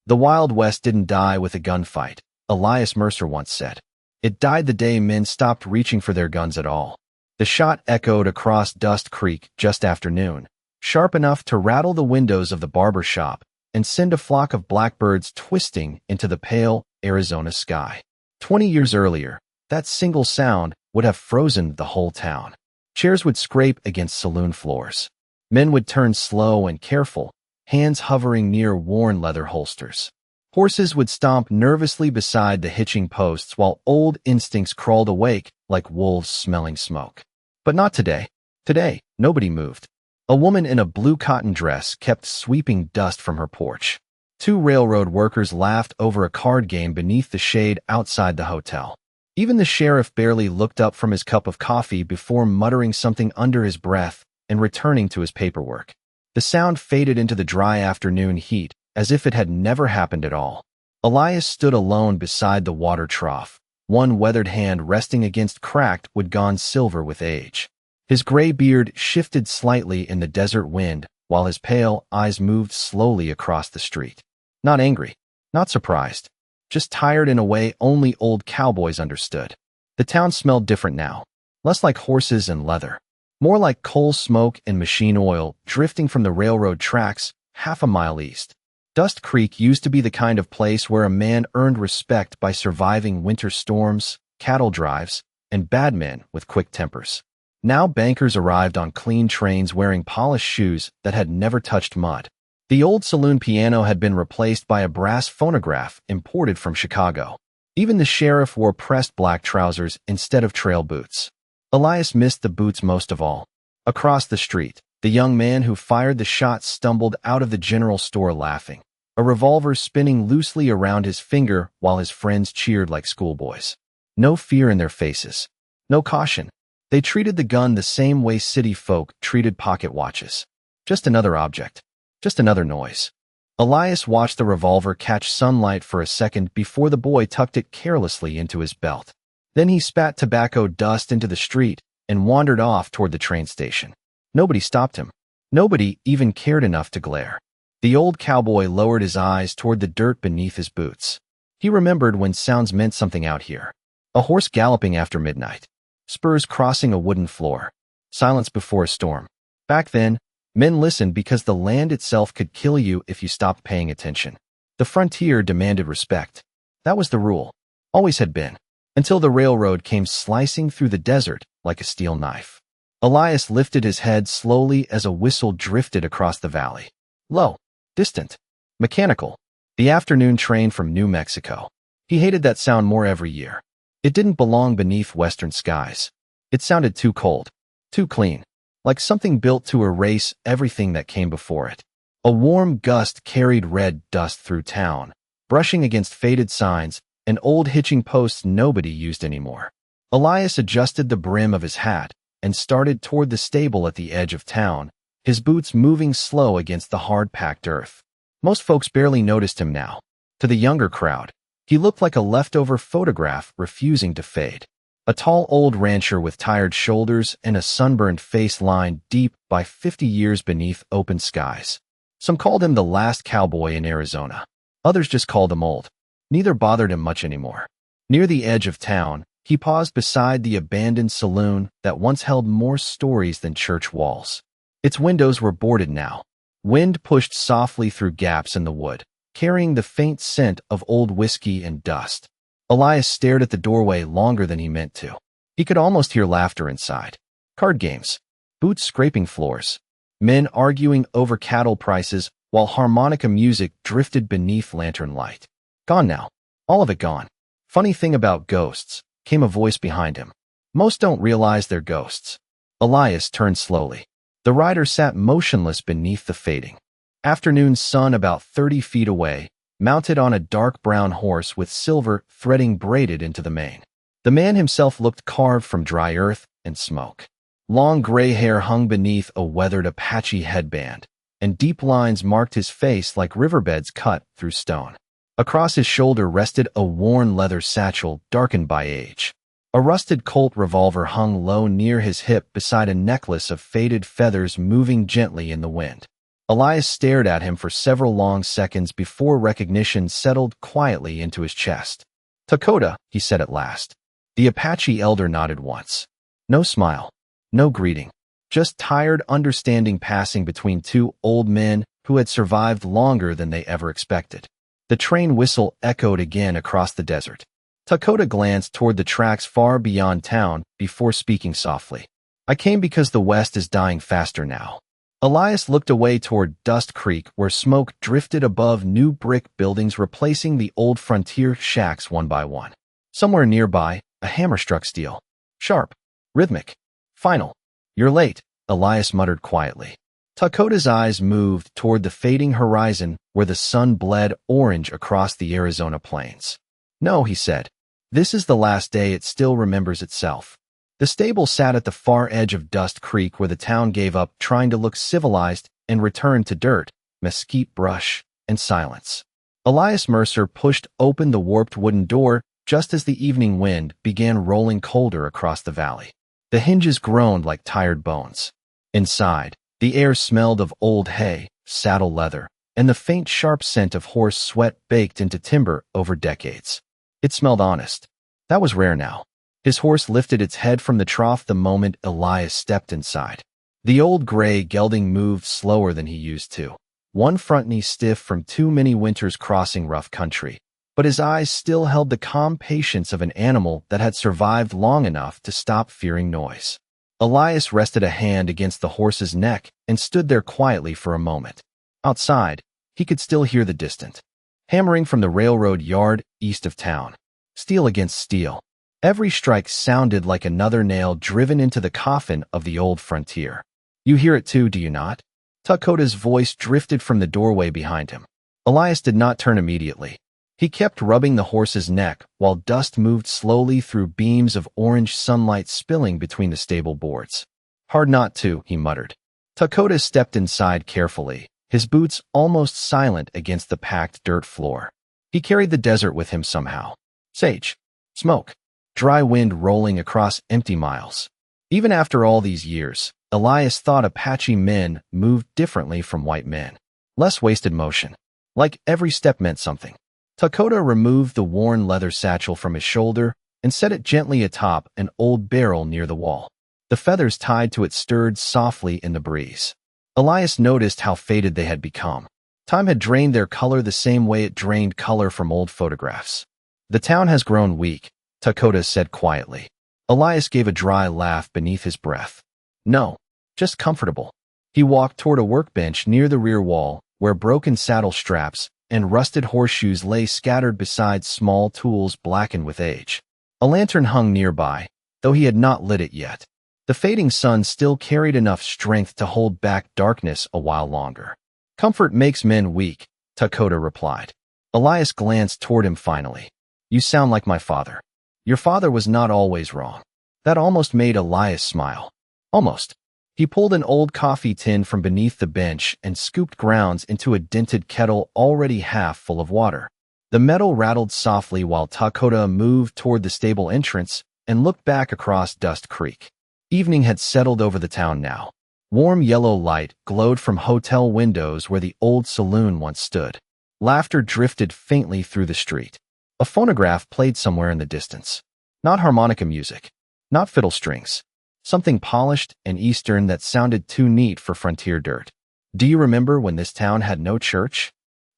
The Wild West didn't die with a gunfight, Elias Mercer once said. It died the day men stopped reaching for their guns at all. The shot echoed across Dust Creek just after noon, sharp enough to rattle the windows of the barber shop and send a flock of blackbirds twisting into the pale Arizona sky. 20 years earlier, that single sound would have frozen the whole town. Chairs would scrape against saloon floors. Men would turn slow and careful, hands hovering near worn leather holsters. Horses would stomp nervously beside the hitching posts while old instincts crawled awake like wolves smelling smoke. But not today. Today, nobody moved. A woman in a blue cotton dress kept sweeping dust from her porch. Two railroad workers laughed over a card game beneath the shade outside the hotel. Even the sheriff barely looked up from his cup of coffee before muttering something under his breath and returning to his paperwork. The sound faded into the dry afternoon heat, as if it had never happened at all. Elias stood alone beside the water trough, one weathered hand resting against cracked wood gone silver with age. His gray beard shifted slightly in the desert wind while his pale eyes moved slowly across the street. Not angry, not surprised, just tired in a way only old cowboys understood. The town smelled different now, less like horses and leather, more like coal smoke and machine oil drifting from the railroad tracks half a mile east. Dust Creek used to be the kind of place where a man earned respect by surviving winter storms, cattle drives, and bad men with quick tempers. Now bankers arrived on clean trains wearing polished shoes that had never touched mud. The old saloon piano had been replaced by a brass phonograph imported from Chicago. Even the sheriff wore pressed black trousers instead of trail boots. Elias missed the boots most of all. Across the street, the young man who fired the shot stumbled out of the general store laughing, a revolver spinning loosely around his finger while his friends cheered like schoolboys. No fear in their faces. No caution. They treated the gun the same way city folk treated pocket watches. Just another object. Just another noise. Elias watched the revolver catch sunlight for a second before the boy tucked it carelessly into his belt. Then he spat tobacco dust into the street and wandered off toward the train station. Nobody stopped him. Nobody even cared enough to glare. The old cowboy lowered his eyes toward the dirt beneath his boots. He remembered when sounds meant something out here. A horse galloping after midnight. Spurs crossing a wooden floor. Silence before a storm. Back then, men listened because the land itself could kill you if you stopped paying attention. The frontier demanded respect. That was the rule. Always had been. Until the railroad came slicing through the desert like a steel knife. Elias lifted his head slowly as a whistle drifted across the valley. Low. Distant. Mechanical. The afternoon train from New Mexico. He hated that sound more every year. It didn't belong beneath western skies. It sounded too cold. Too clean. Like something built to erase everything that came before it. A warm gust carried red dust through town, brushing against faded signs and old hitching posts nobody used anymore. Elias adjusted the brim of his hat and started toward the stable at the edge of town, his boots moving slow against the hard-packed earth. Most folks barely noticed him now. To the younger crowd, he looked like a leftover photograph refusing to fade. A tall old rancher with tired shoulders and a sunburned face lined deep by 50 years beneath open skies. Some called him the last cowboy in Arizona. Others just called him old. Neither bothered him much anymore. Near the edge of town, he paused beside the abandoned saloon that once held more stories than church walls. Its windows were boarded now. Wind pushed softly through gaps in the wood, carrying the faint scent of old whiskey and dust. Elias stared at the doorway longer than he meant to. He could almost hear laughter inside. Card games. Boots scraping floors. Men arguing over cattle prices while harmonica music drifted beneath lantern light. Gone now. All of it gone. Funny thing about ghosts, came a voice behind him. Most don't realize they're ghosts. Elias turned slowly. The rider sat motionless beneath the fading afternoon sun about 30 feet away, mounted on a dark brown horse with silver threading braided into the mane. The man himself looked carved from dry earth and smoke. Long gray hair hung beneath a weathered Apache headband, and deep lines marked his face like riverbeds cut through stone. Across his shoulder rested a worn leather satchel darkened by age. A rusted Colt revolver hung low near his hip beside a necklace of faded feathers moving gently in the wind. Elias stared at him for several long seconds before recognition settled quietly into his chest. "Dakota," he said at last. The Apache elder nodded once. No smile, no greeting, just tired understanding passing between two old men who had survived longer than they ever expected. The train whistle echoed again across the desert. Dakota glanced toward the tracks far beyond town before speaking softly. "I came because the West is dying faster now." Elias looked away toward Dust Creek, where smoke drifted above new brick buildings replacing the old frontier shacks one by one. Somewhere nearby, a hammer struck steel. Sharp, rhythmic, final. "You're late," Elias muttered quietly. Dakota's eyes moved toward the fading horizon where the sun bled orange across the Arizona plains. "No," he said. "This is the last day it still remembers itself." The stable sat at the far edge of Dust Creek where the town gave up trying to look civilized and returned to dirt, mesquite brush, and silence. Elias Mercer pushed open the warped wooden door just as the evening wind began rolling colder across the valley. The hinges groaned like tired bones. Inside, the air smelled of old hay, saddle leather, and the faint sharp scent of horse sweat baked into timber over decades. It smelled honest. That was rare now. His horse lifted its head from the trough the moment Elias stepped inside. The old gray gelding moved slower than he used to, one front knee stiff from too many winters crossing rough country, but his eyes still held the calm patience of an animal that had survived long enough to stop fearing noise. Elias rested a hand against the horse's neck and stood there quietly for a moment. Outside, he could still hear the distant hammering from the railroad yard east of town. Steel against steel. Every strike sounded like another nail driven into the coffin of the old frontier. "You hear it too, do you not?" Dakota's voice drifted from the doorway behind him. Elias did not turn immediately. He kept rubbing the horse's neck while dust moved slowly through beams of orange sunlight spilling between the stable boards. "Hard not to," he muttered. Dakota stepped inside carefully, his boots almost silent against the packed dirt floor. He carried the desert with him somehow. Sage, smoke, dry wind rolling across empty miles. Even after all these years, Elias thought Apache men moved differently from white men. Less wasted motion. Like every step meant something. Dakota removed the worn leather satchel from his shoulder and set it gently atop an old barrel near the wall. The feathers tied to it stirred softly in the breeze. Elias noticed how faded they had become. Time had drained their color the same way it drained color from old photographs. "The town has grown weak," Dakota said quietly. Elias gave a dry laugh beneath his breath. "No, just comfortable." He walked toward a workbench near the rear wall, where broken saddle straps and rusted horseshoes lay scattered beside small tools blackened with age. A lantern hung nearby, though he had not lit it yet. The fading sun still carried enough strength to hold back darkness a while longer. "Comfort makes men weak," Dakota replied. Elias glanced toward him finally. "You sound like my father. Your father was not always wrong." That almost made Elias smile. Almost. He pulled an old coffee tin from beneath the bench and scooped grounds into a dented kettle already half full of water. The metal rattled softly while Dakota moved toward the stable entrance and looked back across Dust Creek. Evening had settled over the town now. Warm yellow light glowed from hotel windows where the old saloon once stood. Laughter drifted faintly through the street. A phonograph played somewhere in the distance. Not harmonica music. Not fiddle strings. Something polished and Eastern that sounded too neat for frontier dirt. "Do you remember when this town had no church?"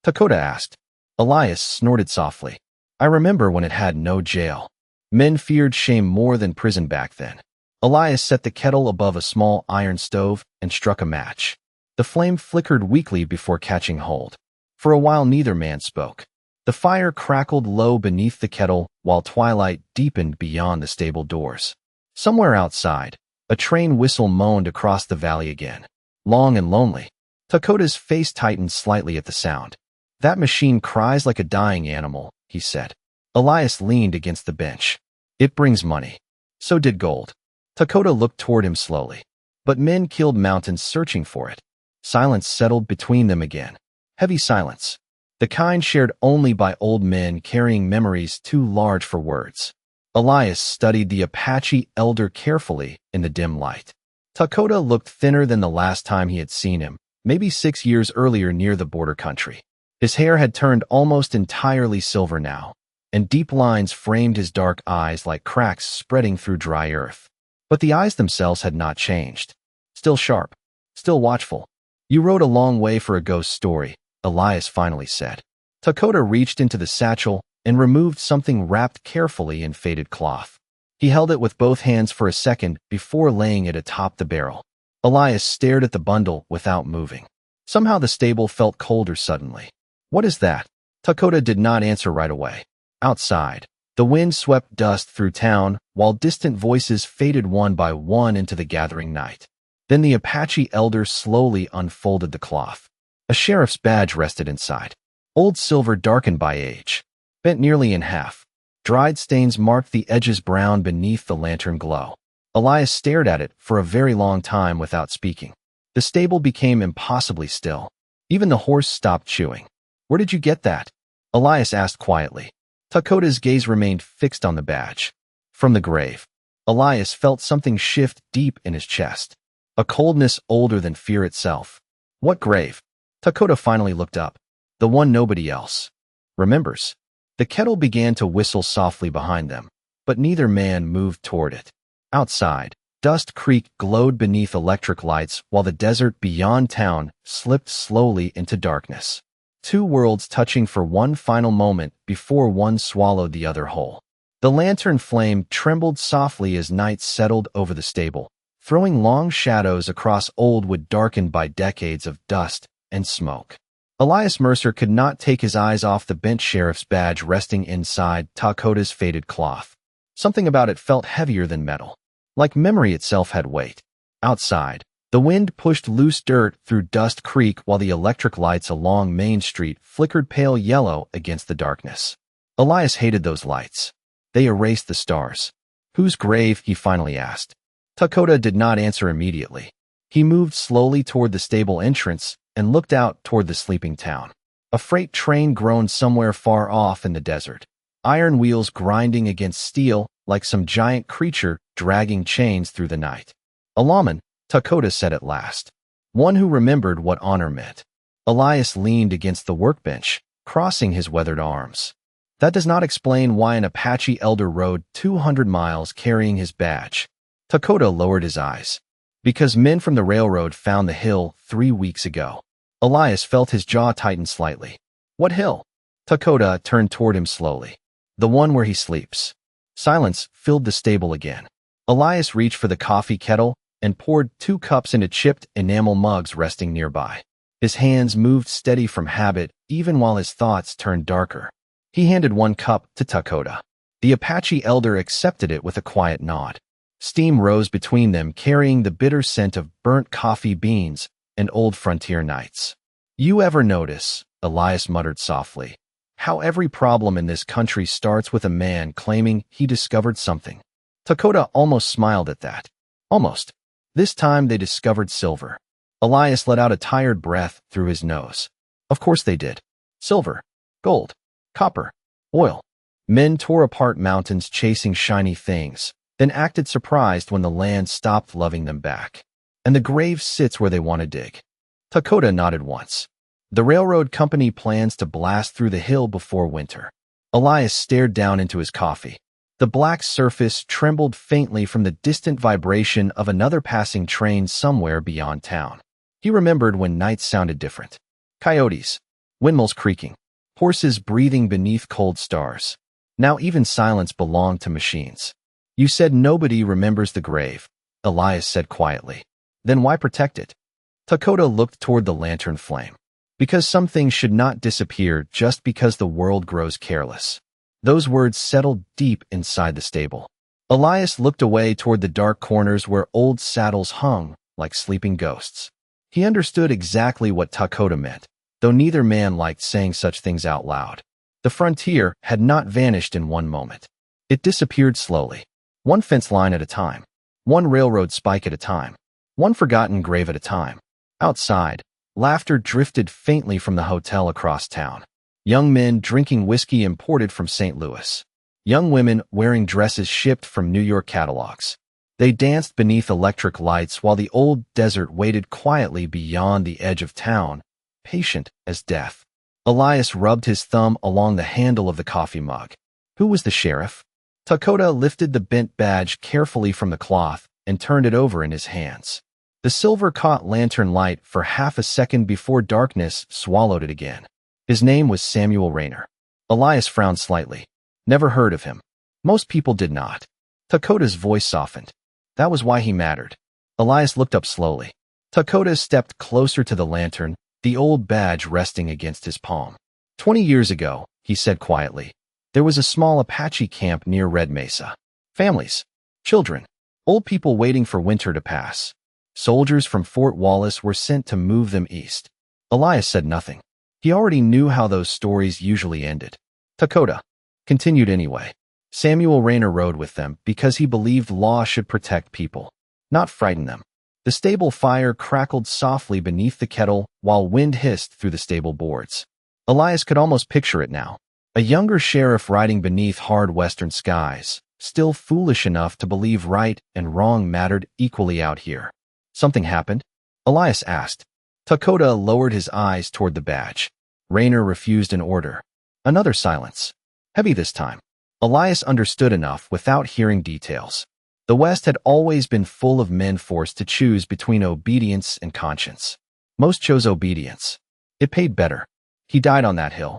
Dakota asked. Elias snorted softly. "I remember when it had no jail. Men feared shame more than prison back then." Elias set the kettle above a small iron stove and struck a match. The flame flickered weakly before catching hold. For a while neither man spoke. The fire crackled low beneath the kettle while twilight deepened beyond the stable doors. Somewhere outside, a train whistle moaned across the valley again. Long and lonely. Dakota's face tightened slightly at the sound. "That machine cries like a dying animal," he said. Elias leaned against the bench. "It brings money. So did gold." Dakota looked toward him slowly. But men killed mountains searching for it. Silence settled between them again. Heavy silence. The kind shared only by old men carrying memories too large for words. Elias studied the Apache elder carefully in the dim light. Dakota looked thinner than the last time he had seen him, maybe 6 years earlier near the border country. His hair had turned almost entirely silver now, and deep lines framed his dark eyes like cracks spreading through dry earth. But the eyes themselves had not changed. Still sharp, still watchful. "You rode a long way for a ghost story," Elias finally said. Dakota reached into the satchel and removed something wrapped carefully in faded cloth. He held it with both hands for a second before laying it atop the barrel. Elias stared at the bundle without moving. Somehow the stable felt colder suddenly. "What is that?" Dakota did not answer right away. Outside, the wind swept dust through town while distant voices faded one by one into the gathering night. Then the Apache elder slowly unfolded the cloth. A sheriff's badge rested inside. Old silver darkened by age, bent nearly in half. Dried stains marked the edges brown beneath the lantern glow. Elias stared at it for a very long time without speaking. The stable became impossibly still. Even the horse stopped chewing. "Where did you get that?" Elias asked quietly. Dakota's gaze remained fixed on the badge. "From the grave." Elias felt something shift deep in his chest. A coldness older than fear itself. "What grave?" Dakota finally looked up. "The one nobody else remembers." The kettle began to whistle softly behind them, but neither man moved toward it. Outside, Dust Creek glowed beneath electric lights while the desert beyond town slipped slowly into darkness. Two worlds touching for one final moment before one swallowed the other whole. The lantern flame trembled softly as night settled over the stable, throwing long shadows across old wood darkened by decades of dust and smoke. Elias Mercer could not take his eyes off the bent sheriff's badge resting inside Dakota's faded cloth. Something about it felt heavier than metal, like memory itself had weight. Outside, the wind pushed loose dirt through Dust Creek while the electric lights along Main Street flickered pale yellow against the darkness. Elias hated those lights. They erased the stars. "Whose grave?" he finally asked. Dakota did not answer immediately. He moved slowly toward the stable entrance and looked out toward the sleeping town. A freight train groaned somewhere far off in the desert, iron wheels grinding against steel like some giant creature dragging chains through the night. "A lawman," Dakota said at last. "One who remembered what honor meant." Elias leaned against the workbench, crossing his weathered arms. "That does not explain why an Apache elder rode 200 miles carrying his badge." Dakota lowered his eyes. "Because men from the railroad found the hill 3 weeks ago." Elias felt his jaw tighten slightly. "What hill?" Dakota turned toward him slowly. "The one where he sleeps." Silence filled the stable again. Elias reached for the coffee kettle and poured 2 cups into chipped enamel mugs resting nearby. His hands moved steady from habit even while his thoughts turned darker. He handed 1 cup to Dakota. The Apache elder accepted it with a quiet nod. Steam rose between them, carrying the bitter scent of burnt coffee beans and old frontier nights. "You ever notice," Elias muttered softly, "how every problem in this country starts with a man claiming he discovered something?" Dakota almost smiled at that. Almost. This time they discovered silver. Elias let out a tired breath through his nose. Of course they did. Silver, gold, copper, oil. Men tore apart mountains chasing shiny things, then acted surprised when the land stopped loving them back. And the grave sits where they want to dig. Dakota nodded once. "The railroad company plans to blast through the hill before winter." Elias stared down into his coffee. The black surface trembled faintly from the distant vibration of another passing train somewhere beyond town. He remembered when nights sounded different. Coyotes, windmills creaking, horses breathing beneath cold stars. Now even silence belonged to machines. "You said nobody remembers the grave," Elias said quietly. "Then why protect it?" Dakota looked toward the lantern flame. "Because some things should not disappear just because the world grows careless." Those words settled deep inside the stable. Elias looked away toward the dark corners where old saddles hung like sleeping ghosts. He understood exactly what Dakota meant, though neither man liked saying such things out loud. The frontier had not vanished in one moment. It disappeared slowly, one fence line at a time, one railroad spike at a time, one forgotten grave at a time. Outside, laughter drifted faintly from the hotel across town. Young men drinking whiskey imported from St. Louis. Young women wearing dresses shipped from New York catalogs. They danced beneath electric lights while the old desert waited quietly beyond the edge of town, patient as death. Elias rubbed his thumb along the handle of the coffee mug. Who was the sheriff? Dakota lifted the bent badge carefully from the cloth and turned it over in his hands. The silver caught lantern light for half a second before darkness swallowed it again. His name was Samuel Rayner. Elias frowned slightly. Never heard of him. Most people did not. Dakota's voice softened. That was why he mattered. Elias looked up slowly. Dakota stepped closer to the lantern, the old badge resting against his palm. 20 years ago, he said quietly, there was a small Apache camp near Red Mesa. Families, children, old people waiting for winter to pass. Soldiers from Fort Wallace were sent to move them east. Elias said nothing. He already knew how those stories usually ended. Dakota continued anyway. Samuel Rayner rode with them because he believed law should protect people, not frighten them. The stable fire crackled softly beneath the kettle while wind hissed through the stable boards. Elias could almost picture it now. A younger sheriff riding beneath hard western skies, still foolish enough to believe right and wrong mattered equally out here. Something happened? Elias asked. Dakota lowered his eyes toward the badge. Rayner refused an order. Another silence. Heavy this time. Elias understood enough without hearing details. The West had always been full of men forced to choose between obedience and conscience. Most chose obedience. It paid better. He died on that hill.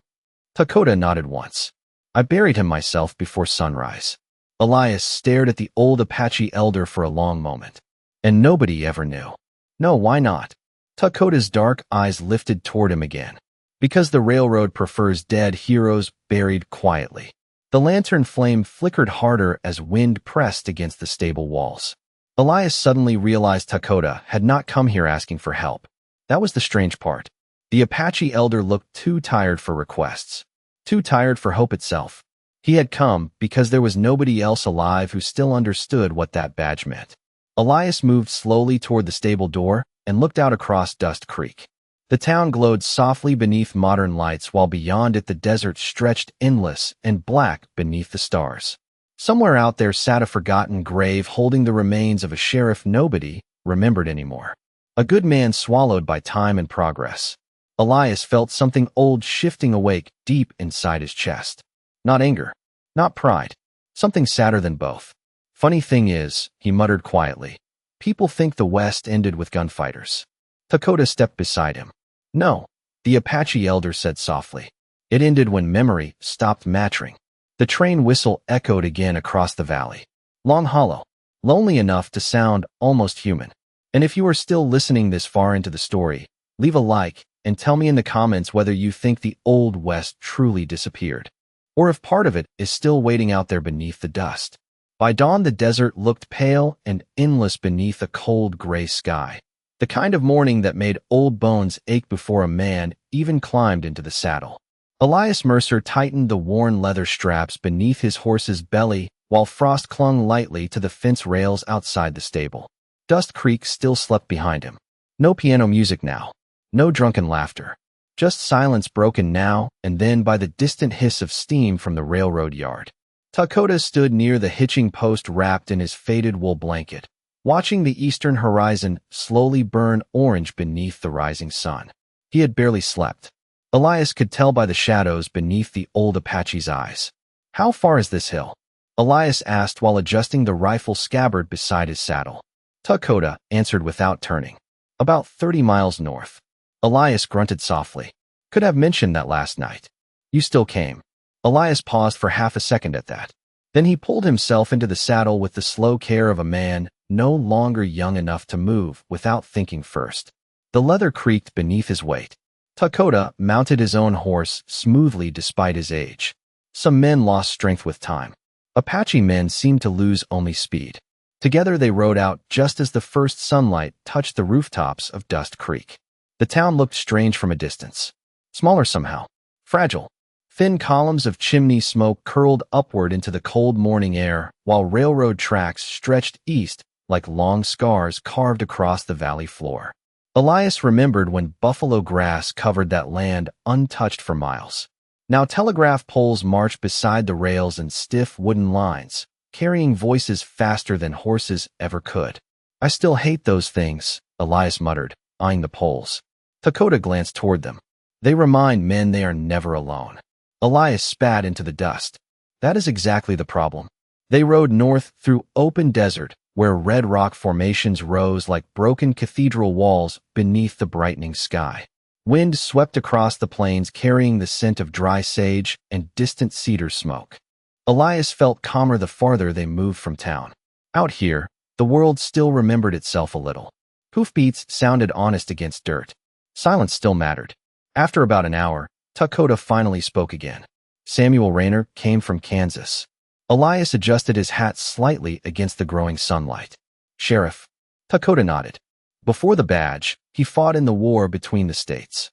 Dakota nodded once. I buried him myself before sunrise. Elias stared at the old Apache elder for a long moment. And nobody ever knew. No, why not? Dakota's dark eyes lifted toward him again. Because the railroad prefers dead heroes buried quietly. The lantern flame flickered harder as wind pressed against the stable walls. Elias suddenly realized Dakota had not come here asking for help. That was the strange part. The Apache elder looked too tired for requests. Too tired for hope itself. He had come because there was nobody else alive who still understood what that badge meant. Elias moved slowly toward the stable door and looked out across Dust Creek. The town glowed softly beneath modern lights while beyond it the desert stretched endless and black beneath the stars. Somewhere out there sat a forgotten grave holding the remains of a sheriff nobody remembered anymore. A good man swallowed by time and progress. Elias felt something old shifting awake deep inside his chest. Not anger, not pride, something sadder than both. Funny thing is, he muttered quietly, people think the West ended with gunfighters. Dakota stepped beside him. No, the Apache elder said softly. It ended when memory stopped mattering. The train whistle echoed again across the valley. Long hollow, lonely enough to sound almost human. And if you are still listening this far into the story, leave a like and tell me in the comments whether you think the Old West truly disappeared, or if part of it is still waiting out there beneath the dust. By dawn, the desert looked pale and endless beneath a cold gray sky. The kind of morning that made old bones ache before a man even climbed into the saddle. Elias Mercer tightened the worn leather straps beneath his horse's belly while frost clung lightly to the fence rails outside the stable. Dust Creek still slept behind him. No piano music now. No drunken laughter. Just silence broken now and then by the distant hiss of steam from the railroad yard. Dakota stood near the hitching post wrapped in his faded wool blanket, watching the eastern horizon slowly burn orange beneath the rising sun. He had barely slept. Elias could tell by the shadows beneath the old Apache's eyes. How far is this hill? Elias asked while adjusting the rifle scabbard beside his saddle. Dakota answered without turning. About 30 miles north. Elias grunted softly. Could have mentioned that last night. You still came. Elias paused for half a second at that. Then he pulled himself into the saddle with the slow care of a man no longer young enough to move without thinking first. The leather creaked beneath his weight. Dakota mounted his own horse smoothly despite his age. Some men lost strength with time. Apache men seemed to lose only speed. Together they rode out just as the first sunlight touched the rooftops of Dust Creek. The town looked strange from a distance. Smaller somehow. Fragile. Thin columns of chimney smoke curled upward into the cold morning air, while railroad tracks stretched east like long scars carved across the valley floor. Elias remembered when buffalo grass covered that land untouched for miles. Now telegraph poles marched beside the rails in stiff wooden lines, carrying voices faster than horses ever could. I still hate those things, Elias muttered, eyeing the poles. Dakota glanced toward them. They remind men they are never alone. Elias spat into the dust. That is exactly the problem. They rode north through open desert, where red rock formations rose like broken cathedral walls beneath the brightening sky. Wind swept across the plains carrying the scent of dry sage and distant cedar smoke. Elias felt calmer the farther they moved from town. Out here, the world still remembered itself a little. Hoofbeats sounded honest against dirt. Silence still mattered. After about an hour, Dakota finally spoke again. Samuel Rayner came from Kansas. Elias adjusted his hat slightly against the growing sunlight. Sheriff. Dakota nodded. Before the badge, he fought in the war between the states.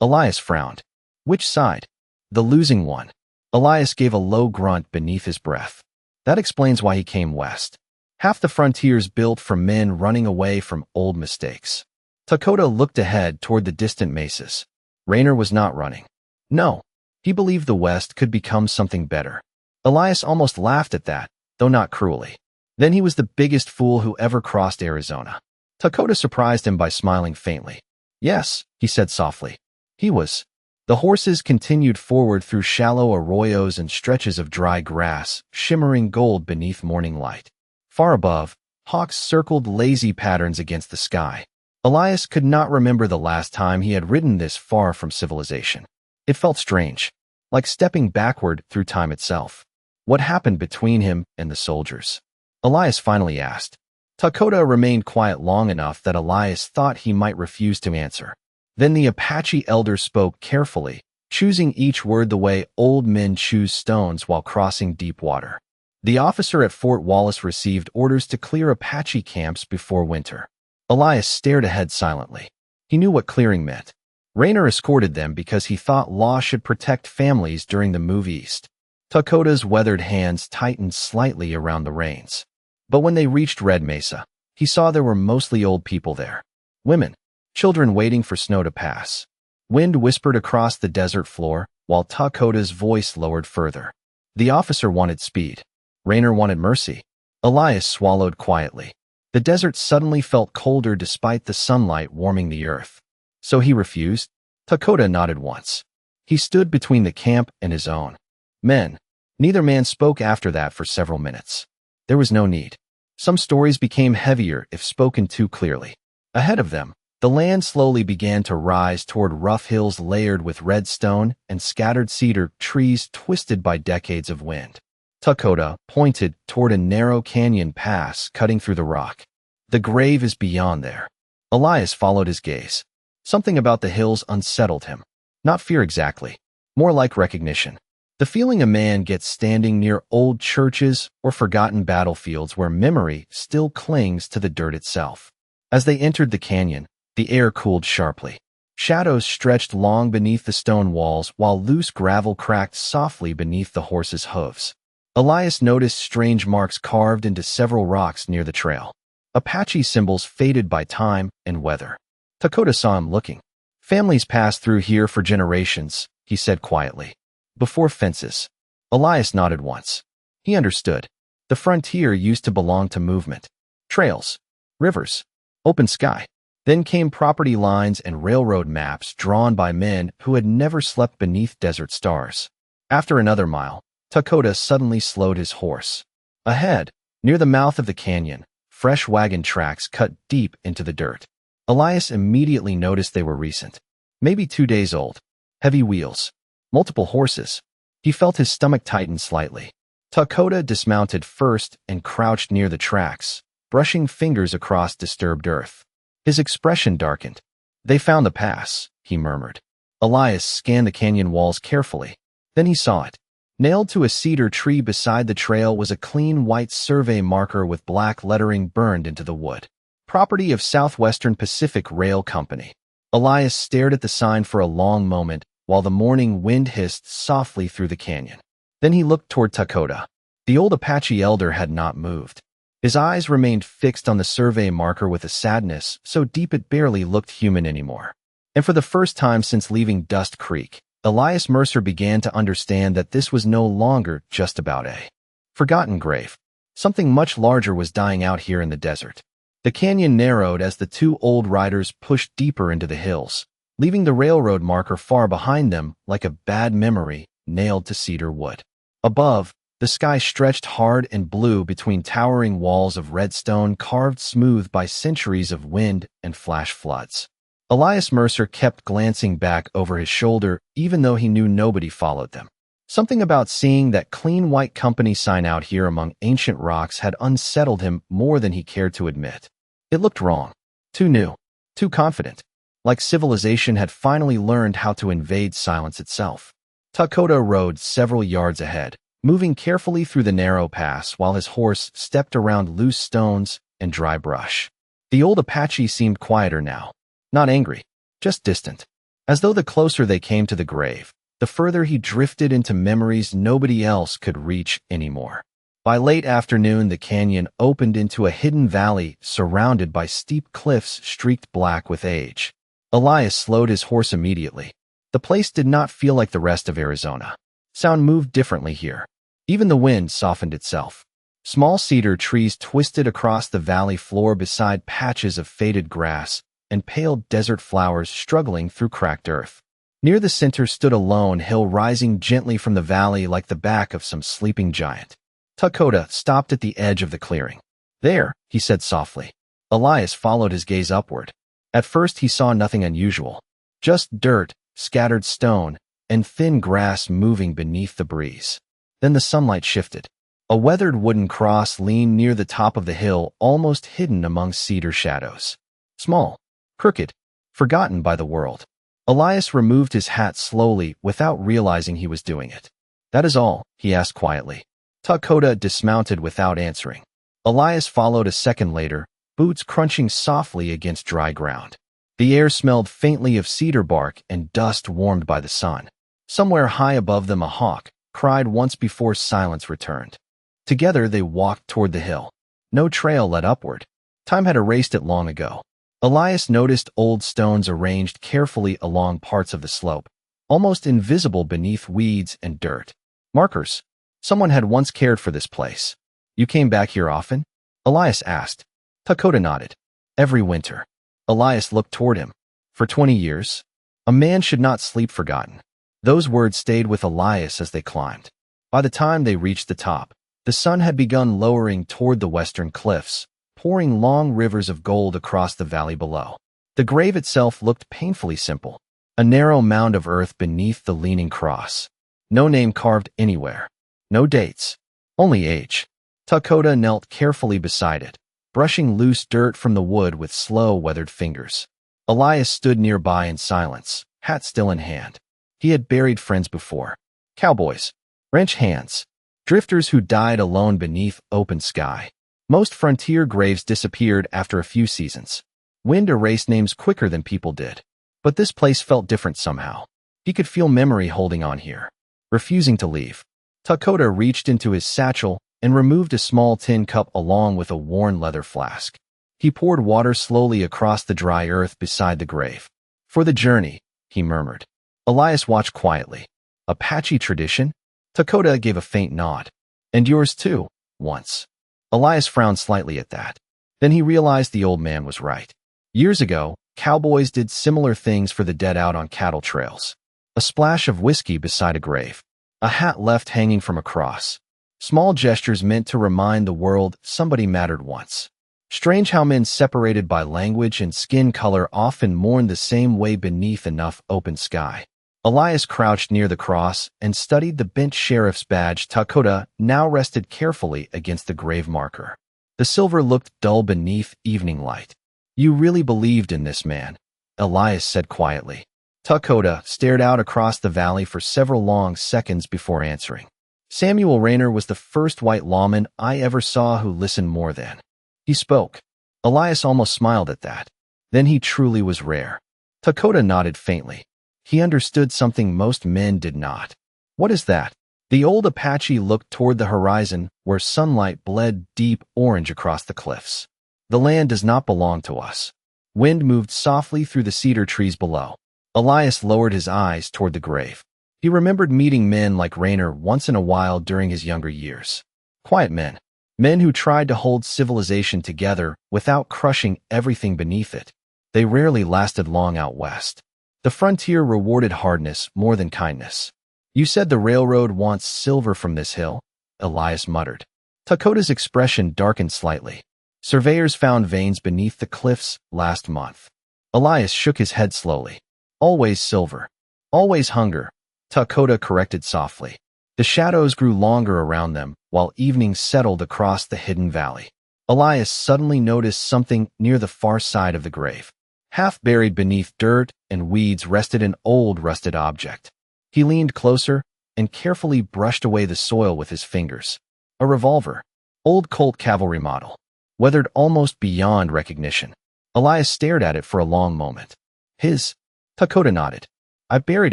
Elias frowned. Which side? The losing one. Elias gave a low grunt beneath his breath. That explains why he came west. Half the frontier's built for men running away from old mistakes. Dakota looked ahead toward the distant mesas. Rayner was not running. No. He believed the West could become something better. Elias almost laughed at that, though not cruelly. Then he was the biggest fool who ever crossed Arizona. Dakota surprised him by smiling faintly. Yes, he said softly. He was. The horses continued forward through shallow arroyos and stretches of dry grass, shimmering gold beneath morning light. Far above, hawks circled lazy patterns against the sky. Elias could not remember the last time he had ridden this far from civilization. It felt strange, like stepping backward through time itself. What happened between him and the soldiers? Elias finally asked. Dakota remained quiet long enough that Elias thought he might refuse to answer. Then the Apache elder spoke carefully, choosing each word the way old men choose stones while crossing deep water. The officer at Fort Wallace received orders to clear Apache camps before winter. Elias stared ahead silently. He knew what clearing meant. Rayner escorted them because he thought law should protect families during the move east. Dakota's weathered hands tightened slightly around the reins. But when they reached Red Mesa, he saw there were mostly old people there. Women, children waiting for snow to pass. Wind whispered across the desert floor, while Dakota's voice lowered further. The officer wanted speed. Rayner wanted mercy. Elias swallowed quietly. The desert suddenly felt colder despite the sunlight warming the earth. So he refused? Dakota nodded once. He stood between the camp and his own. Men. Neither man spoke after that for several minutes. There was no need. Some stories became heavier if spoken too clearly. Ahead of them, the land slowly began to rise toward rough hills layered with red stone and scattered cedar trees twisted by decades of wind. Dakota pointed toward a narrow canyon pass cutting through the rock. The grave is beyond there. Elias followed his gaze. Something about the hills unsettled him. Not fear exactly. More like recognition. The feeling a man gets standing near old churches or forgotten battlefields where memory still clings to the dirt itself. As they entered the canyon, the air cooled sharply. Shadows stretched long beneath the stone walls while loose gravel cracked softly beneath the horses' hooves. Elias noticed strange marks carved into several rocks near the trail. Apache symbols faded by time and weather. Dakota saw him looking. Families passed through here for generations, he said quietly. Before fences. Elias nodded once. He understood. The frontier used to belong to movement. Trails. Rivers. Open sky. Then came property lines and railroad maps drawn by men who had never slept beneath desert stars. After another mile, Dakota suddenly slowed his horse. Ahead, near the mouth of the canyon, fresh wagon tracks cut deep into the dirt. Elias immediately noticed they were recent. Maybe 2 days old. Heavy wheels. Multiple horses. He felt his stomach tighten slightly. Dakota dismounted first and crouched near the tracks, brushing fingers across disturbed earth. His expression darkened. They found the pass, he murmured. Elias scanned the canyon walls carefully. Then he saw it. Nailed to a cedar tree beside the trail was a clean white survey marker with black lettering burned into the wood. Property of Southwestern Pacific Rail Company. Elias stared at the sign for a long moment while the morning wind hissed softly through the canyon. Then he looked toward Dakota. The old Apache elder had not moved. His eyes remained fixed on the survey marker with a sadness so deep it barely looked human anymore. And for the first time since leaving Dust Creek, Elias Mercer began to understand that this was no longer just about a forgotten grave. Something much larger was dying out here in the desert. The canyon narrowed as the two old riders pushed deeper into the hills, leaving the railroad marker far behind them like a bad memory nailed to cedar wood. Above, the sky stretched hard and blue between towering walls of redstone carved smooth by centuries of wind and flash floods. Elias Mercer kept glancing back over his shoulder even though he knew nobody followed them. Something about seeing that clean white company sign out here among ancient rocks had unsettled him more than he cared to admit. It looked wrong. Too new. Too confident. Like civilization had finally learned how to invade silence itself. Dakota rode several yards ahead, moving carefully through the narrow pass while his horse stepped around loose stones and dry brush. The old Apache seemed quieter now. Not angry, just distant. As though the closer they came to the grave, the further he drifted into memories nobody else could reach anymore. By late afternoon, the canyon opened into a hidden valley surrounded by steep cliffs streaked black with age. Elias slowed his horse immediately. The place did not feel like the rest of Arizona. Sound moved differently here. Even the wind softened itself. Small cedar trees twisted across the valley floor beside patches of faded grass and pale desert flowers struggling through cracked earth. Near the center stood a lone hill rising gently from the valley like the back of some sleeping giant. Dakota stopped at the edge of the clearing. There, he said softly. Elias followed his gaze upward. At first he saw nothing unusual. Just dirt, scattered stone, and thin grass moving beneath the breeze. Then the sunlight shifted. A weathered wooden cross leaned near the top of the hill, almost hidden among cedar shadows. Small, crooked, forgotten by the world. Elias removed his hat slowly without realizing he was doing it. "That is all?" he asked quietly. Dakota dismounted without answering. Elias followed a second later, boots crunching softly against dry ground. The air smelled faintly of cedar bark and dust warmed by the sun. Somewhere high above them a hawk cried once before silence returned. Together they walked toward the hill. No trail led upward. Time had erased it long ago. Elias noticed old stones arranged carefully along parts of the slope, almost invisible beneath weeds and dirt. Markers. Someone had once cared for this place. "You came back here often?" Elias asked. Dakota nodded. "Every winter." Elias looked toward him. "For 20 years? A man should not sleep forgotten." Those words stayed with Elias as they climbed. By the time they reached the top, the sun had begun lowering toward the western cliffs, pouring long rivers of gold across the valley below. The grave itself looked painfully simple, a narrow mound of earth beneath the leaning cross. No name carved anywhere. No dates. Only age. Dakota knelt carefully beside it, brushing loose dirt from the wood with slow, weathered fingers. Elias stood nearby in silence, hat still in hand. He had buried friends before. Cowboys. Ranch hands. Drifters who died alone beneath open sky. Most frontier graves disappeared after a few seasons. Wind erased names quicker than people did. But this place felt different somehow. He could feel memory holding on here, refusing to leave. Dakota reached into his satchel and removed a small tin cup along with a worn leather flask. He poured water slowly across the dry earth beside the grave. "For the journey," he murmured. Elias watched quietly. "Apache tradition?" Dakota gave a faint nod. "And yours too, once." Elias frowned slightly at that. Then he realized the old man was right. Years ago, cowboys did similar things for the dead out on cattle trails. A splash of whiskey beside a grave. A hat left hanging from a cross. Small gestures meant to remind the world somebody mattered once. Strange how men separated by language and skin color often mourn the same way beneath enough open sky. Elias crouched near the cross and studied the bent sheriff's badge. Dakota now rested carefully against the grave marker. The silver looked dull beneath evening light. "You really believed in this man," Elias said quietly. Dakota stared out across the valley for several long seconds before answering. "Samuel Rayner was the first white lawman I ever saw who listened more than." He spoke. Elias almost smiled at that. Then he truly was rare. Dakota nodded faintly. He understood something most men did not. "What is that?" The old Apache looked toward the horizon where sunlight bled deep orange across the cliffs. "The land does not belong to us." Wind moved softly through the cedar trees below. Elias lowered his eyes toward the grave. He remembered meeting men like Rayner once in a while during his younger years. Quiet men, Men who tried to hold civilization together without crushing everything beneath it. They rarely lasted long out west. The frontier rewarded hardness more than kindness. You said the railroad wants silver from this hill, Elias muttered. Takota's expression darkened slightly. Surveyors found veins beneath the cliffs last month. Elias shook his head slowly. Always silver. Always hunger, Takota corrected softly. The shadows grew longer around them, while evening settled across the hidden valley. Elias suddenly noticed something near the far side of the grave. Half buried beneath dirt and weeds rested an old rusted object. He leaned closer and carefully brushed away the soil with his fingers. A revolver. Old Colt cavalry model. Weathered almost beyond recognition. Elias stared at it for a long moment. His? Takota nodded. I buried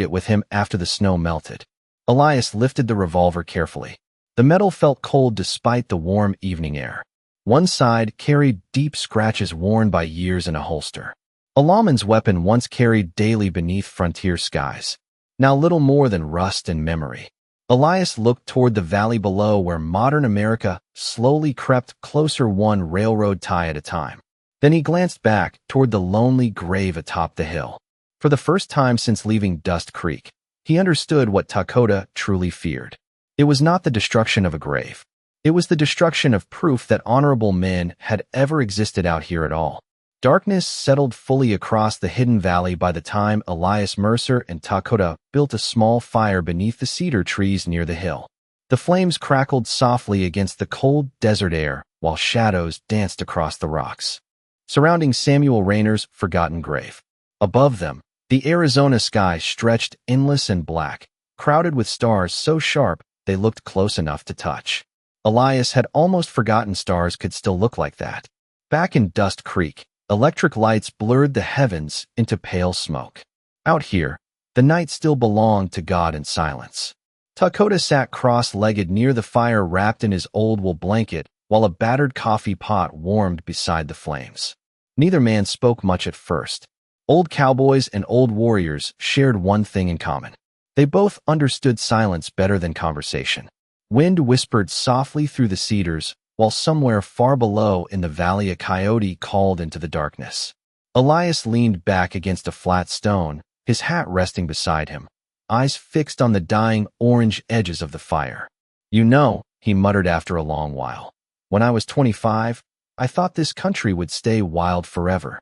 it with him after the snow melted. Elias lifted the revolver carefully. The metal felt cold despite the warm evening air. One side carried deep scratches worn by years in a holster. A lawman's weapon once carried daily beneath frontier skies. Now little more than rust and memory. Elias looked toward the valley below where modern America slowly crept closer one railroad tie at a time. Then he glanced back toward the lonely grave atop the hill. For the first time since leaving Dust Creek, he understood what Takota truly feared. It was not the destruction of a grave. It was the destruction of proof that honorable men had ever existed out here at all. Darkness settled fully across the hidden valley by the time Elias Mercer and Takota built a small fire beneath the cedar trees near the hill. The flames crackled softly against the cold desert air while shadows danced across the rocks, surrounding Samuel Rayner's forgotten grave. Above them, the Arizona sky stretched endless and black, crowded with stars so sharp they looked close enough to touch. Elias had almost forgotten stars could still look like that. Back in Dust Creek, electric lights blurred the heavens into pale smoke. Out here, the night still belonged to God and silence. Takota sat cross-legged near the fire wrapped in his old wool blanket while a battered coffee pot warmed beside the flames. Neither man spoke much at first. Old cowboys and old warriors shared one thing in common. They both understood silence better than conversation. Wind whispered softly through the cedars, while somewhere far below in the valley a coyote called into the darkness. Elias leaned back against a flat stone, his hat resting beside him, eyes fixed on the dying orange edges of the fire. You know, he muttered after a long while, when I was 25, I thought this country would stay wild forever.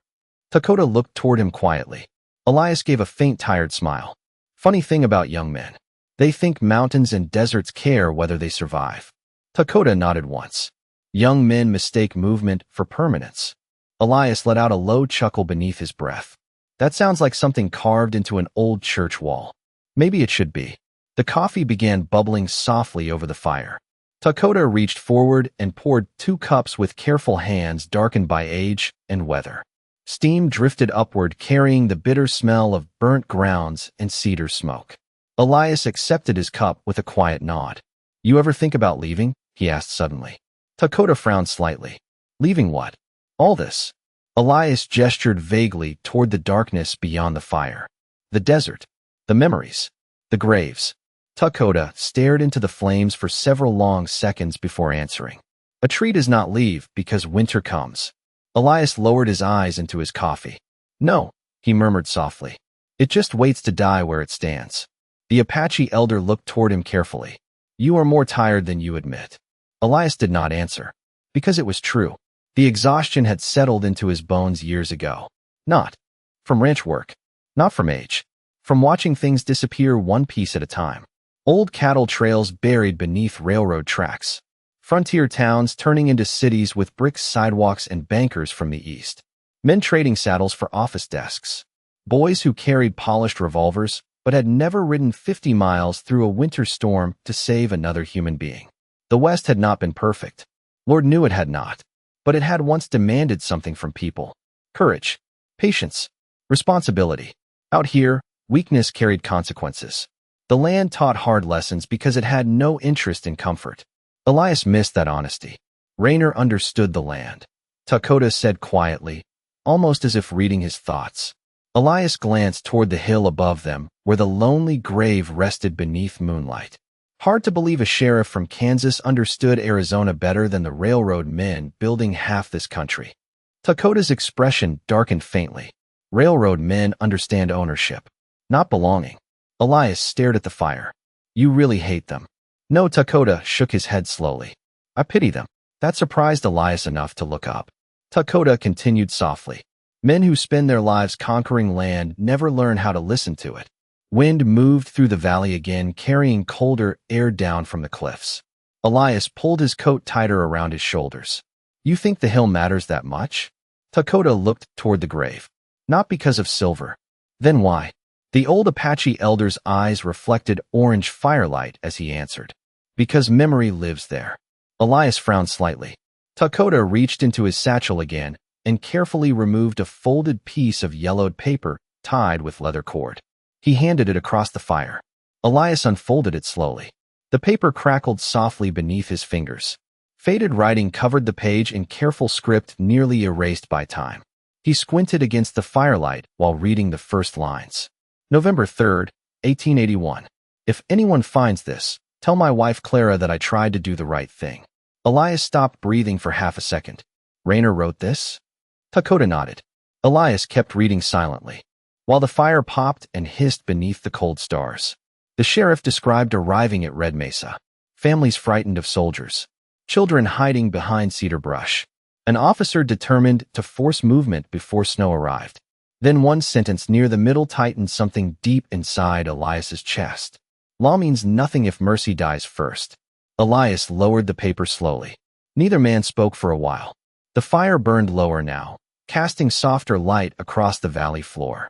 Takota looked toward him quietly. Elias gave a faint, tired smile. Funny thing about young men. They think mountains and deserts care whether they survive. Takota nodded once. Young men mistake movement for permanence. Elias let out a low chuckle beneath his breath. That sounds like something carved into an old church wall. Maybe it should be. The coffee began bubbling softly over the fire. Takota reached forward and poured 2 cups with careful hands darkened by age and weather. Steam drifted upward, carrying the bitter smell of burnt grounds and cedar smoke. Elias accepted his cup with a quiet nod. You ever think about leaving? He asked suddenly. Takota frowned slightly. Leaving what? All this. Elias gestured vaguely toward the darkness beyond the fire. The desert. The memories. The graves. Takota stared into the flames for several long seconds before answering. A tree does not leave because winter comes. Elias lowered his eyes into his coffee. No, he murmured softly. It just waits to die where it stands. The Apache elder looked toward him carefully. You are more tired than you admit. Elias did not answer. Because it was true. The exhaustion had settled into his bones years ago. Not from ranch work. Not from age. From watching things disappear one piece at a time. Old cattle trails buried beneath railroad tracks. Frontier towns turning into cities with brick sidewalks and bankers from the east. Men trading saddles for office desks. Boys who carried polished revolvers but had never ridden 50 miles through a winter storm to save another human being. The West had not been perfect. Lord knew it had not. But it had once demanded something from people. Courage. Patience. Responsibility. Out here, weakness carried consequences. The land taught hard lessons because it had no interest in comfort. Elias missed that honesty. Rayner understood the land. Takota said quietly, almost as if reading his thoughts. Elias glanced toward the hill above them, where the lonely grave rested beneath moonlight. Hard to believe a sheriff from Kansas understood Arizona better than the railroad men building half this country. Dakota's expression darkened faintly. Railroad men understand ownership, not belonging. Elias stared at the fire. You really hate them. No, Dakota shook his head slowly. I pity them. That surprised Elias enough to look up. Dakota continued softly. Men who spend their lives conquering land never learn how to listen to it. Wind moved through the valley again, carrying colder air down from the cliffs. Elias pulled his coat tighter around his shoulders. You think the hill matters that much? Dakota looked toward the grave. Not because of silver. Then why? The old Apache elder's eyes reflected orange firelight as he answered. Because memory lives there. Elias frowned slightly. Dakota reached into his satchel again and carefully removed a folded piece of yellowed paper tied with leather cord. He handed it across the fire. Elias unfolded it slowly. The paper crackled softly beneath his fingers. Faded writing covered the page in careful script nearly erased by time. He squinted against the firelight while reading the first lines. November 3rd, 1881. If anyone finds this, tell my wife Clara that I tried to do the right thing. Elias stopped breathing for half a second. Rayner wrote this? Dakota nodded. Elias kept reading silently, while the fire popped and hissed beneath the cold stars. The sheriff described arriving at Red Mesa. Families frightened of soldiers. Children hiding behind cedar brush. An officer determined to force movement before snow arrived. Then one sentence near the middle tightened something deep inside Elias's chest. Law means nothing if mercy dies first. Elias lowered the paper slowly. Neither man spoke for a while. The fire burned lower now, casting softer light across the valley floor.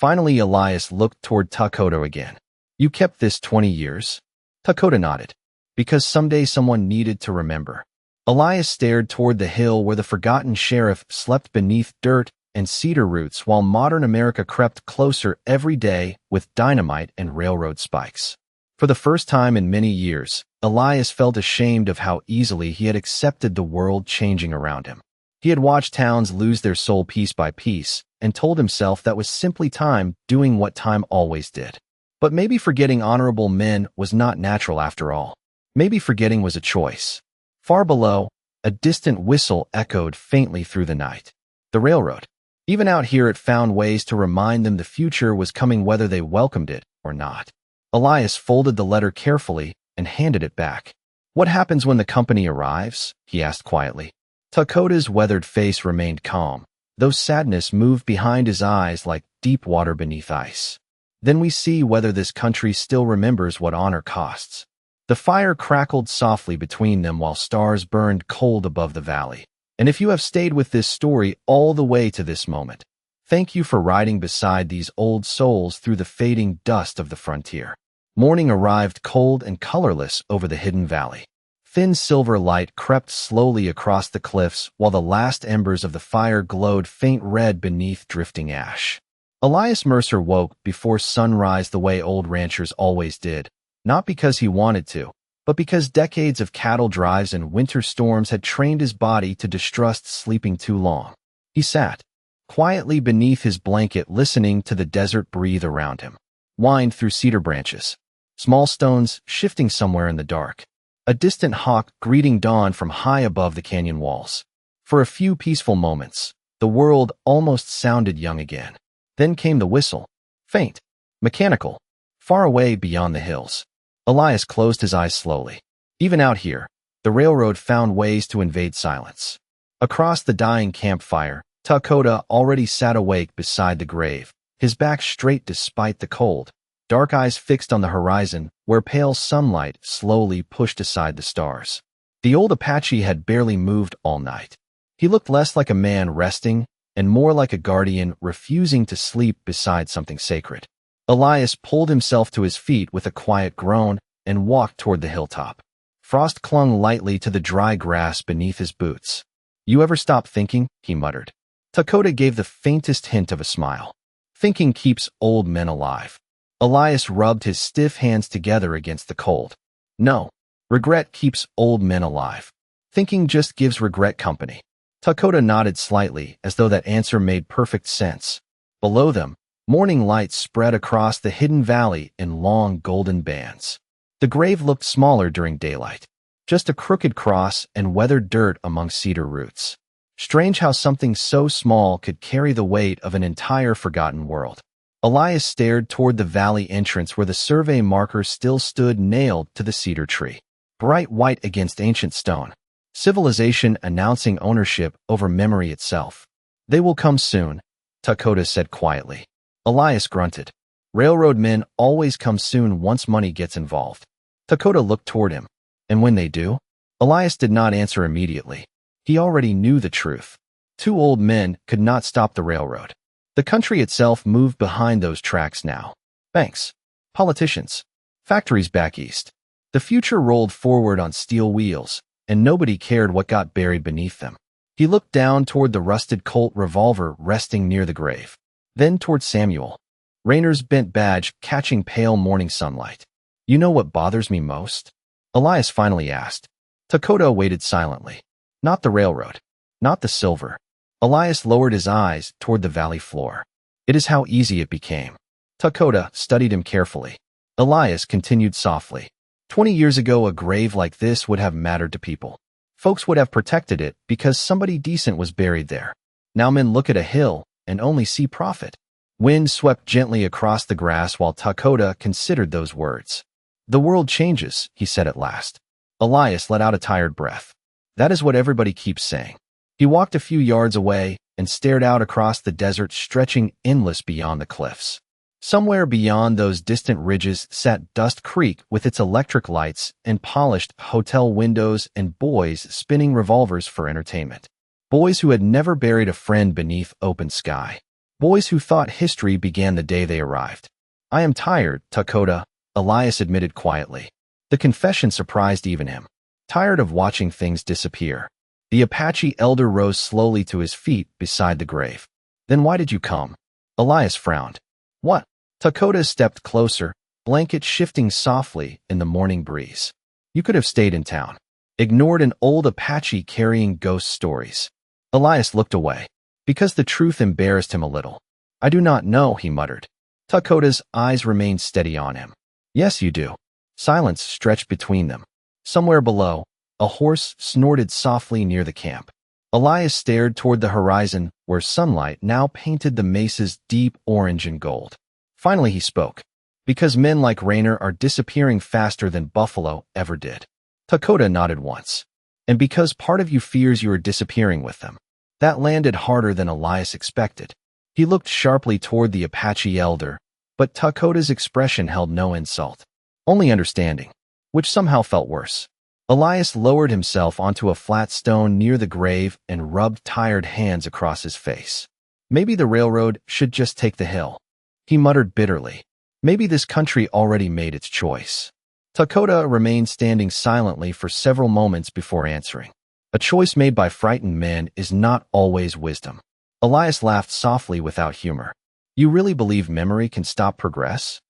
Finally, Elias looked toward Dakota again. You kept this 20 years? Dakota nodded. Because someday someone needed to remember. Elias stared toward the hill where the forgotten sheriff slept beneath dirt and cedar roots while modern America crept closer every day with dynamite and railroad spikes. For the first time in many years, Elias felt ashamed of how easily he had accepted the world changing around him. He had watched towns lose their soul piece by piece and told himself that was simply time doing what time always did. But maybe forgetting honorable men was not natural after all. Maybe forgetting was a choice. Far below, a distant whistle echoed faintly through the night. The railroad. Even out here it found ways to remind them the future was coming whether they welcomed it or not. Elias folded the letter carefully and handed it back. What happens when the company arrives? He asked quietly. Dakota's weathered face remained calm, though sadness moved behind his eyes like deep water beneath ice. Then we see whether this country still remembers what honor costs. The fire crackled softly between them while stars burned cold above the valley. And if you have stayed with this story all the way to this moment, thank you for riding beside these old souls through the fading dust of the frontier. Morning arrived cold and colorless over the hidden valley. Thin silver light crept slowly across the cliffs while the last embers of the fire glowed faint red beneath drifting ash. Elias Mercer woke before sunrise the way old ranchers always did, not because he wanted to, but because decades of cattle drives and winter storms had trained his body to distrust sleeping too long. He sat quietly beneath his blanket listening to the desert breathe around him, wind through cedar branches, small stones shifting somewhere in the dark. A distant hawk greeting dawn from high above the canyon walls. For a few peaceful moments, the world almost sounded young again. Then came the whistle, faint, mechanical, far away beyond the hills. Elias closed his eyes slowly. Even out here, the railroad found ways to invade silence. Across the dying campfire, Dakota already sat awake beside the grave, his back straight despite the cold, dark eyes fixed on the horizon where pale sunlight slowly pushed aside the stars. The old Apache had barely moved all night. He looked less like a man resting and more like a guardian refusing to sleep beside something sacred. Elias pulled himself to his feet with a quiet groan and walked toward the hilltop. Frost clung lightly to the dry grass beneath his boots. You ever stop thinking? He muttered. Dakota gave the faintest hint of a smile. Thinking keeps old men alive. Elias rubbed his stiff hands together against the cold. No, regret keeps old men alive. Thinking just gives regret company. Dakota nodded slightly as though that answer made perfect sense. Below them, morning light spread across the hidden valley in long golden bands. The grave looked smaller during daylight, just a crooked cross and weathered dirt among cedar roots. Strange how something so small could carry the weight of an entire forgotten world. Elias stared toward the valley entrance where the survey marker still stood nailed to the cedar tree, bright white against ancient stone. Civilization announcing ownership over memory itself. They will come soon, Dakota said quietly. Elias grunted. Railroad men always come soon once money gets involved. Dakota looked toward him. And when they do? Elias did not answer immediately. He already knew the truth. Two old men could not stop the railroad. The country itself moved behind those tracks now. Banks, politicians, factories back east. The future rolled forward on steel wheels, and nobody cared what got buried beneath them. He looked down toward the rusted Colt revolver resting near the grave, then toward Samuel. Rayner's bent badge catching pale morning sunlight. You know what bothers me most? Elias finally asked. Dakota waited silently. Not the railroad. Not the silver. Elias lowered his eyes toward the valley floor. It is how easy it became. Dakota studied him carefully. Elias continued softly. 20 years ago, a grave like this would have mattered to people. Folks would have protected it because somebody decent was buried there. Now men look at a hill and only see profit. Wind swept gently across the grass while Dakota considered those words. The world changes, he said at last. Elias let out a tired breath. That is what everybody keeps saying. He walked a few yards away and stared out across the desert stretching endless beyond the cliffs. Somewhere beyond those distant ridges sat Dust Creek with its electric lights and polished hotel windows and boys spinning revolvers for entertainment. Boys who had never buried a friend beneath open sky. Boys who thought history began the day they arrived. I am tired, Dakota, Elias admitted quietly. The confession surprised even him. Tired of watching things disappear. The Apache elder rose slowly to his feet beside the grave. Then why did you come? Elias frowned. What? Dakota stepped closer, blanket shifting softly in the morning breeze. You could have stayed in town. Ignored an old Apache carrying ghost stories. Elias looked away, because the truth embarrassed him a little. I do not know, he muttered. Dakota's eyes remained steady on him. Yes, you do. Silence stretched between them. Somewhere below, a horse snorted softly near the camp. Elias stared toward the horizon, where sunlight now painted the mesa's deep orange and gold. Finally he spoke. Because men like Rayner are disappearing faster than Buffalo ever did. Dakota nodded once. And because part of you fears you are disappearing with them. That landed harder than Elias expected. He looked sharply toward the Apache elder, but Dakota's expression held no insult. Only understanding, which somehow felt worse. Elias lowered himself onto a flat stone near the grave and rubbed tired hands across his face. Maybe the railroad should just take the hill. He muttered bitterly. Maybe this country already made its choice. Dakota remained standing silently for several moments before answering. A choice made by frightened men is not always wisdom. Elias laughed softly without humor. You really believe memory can stop progress?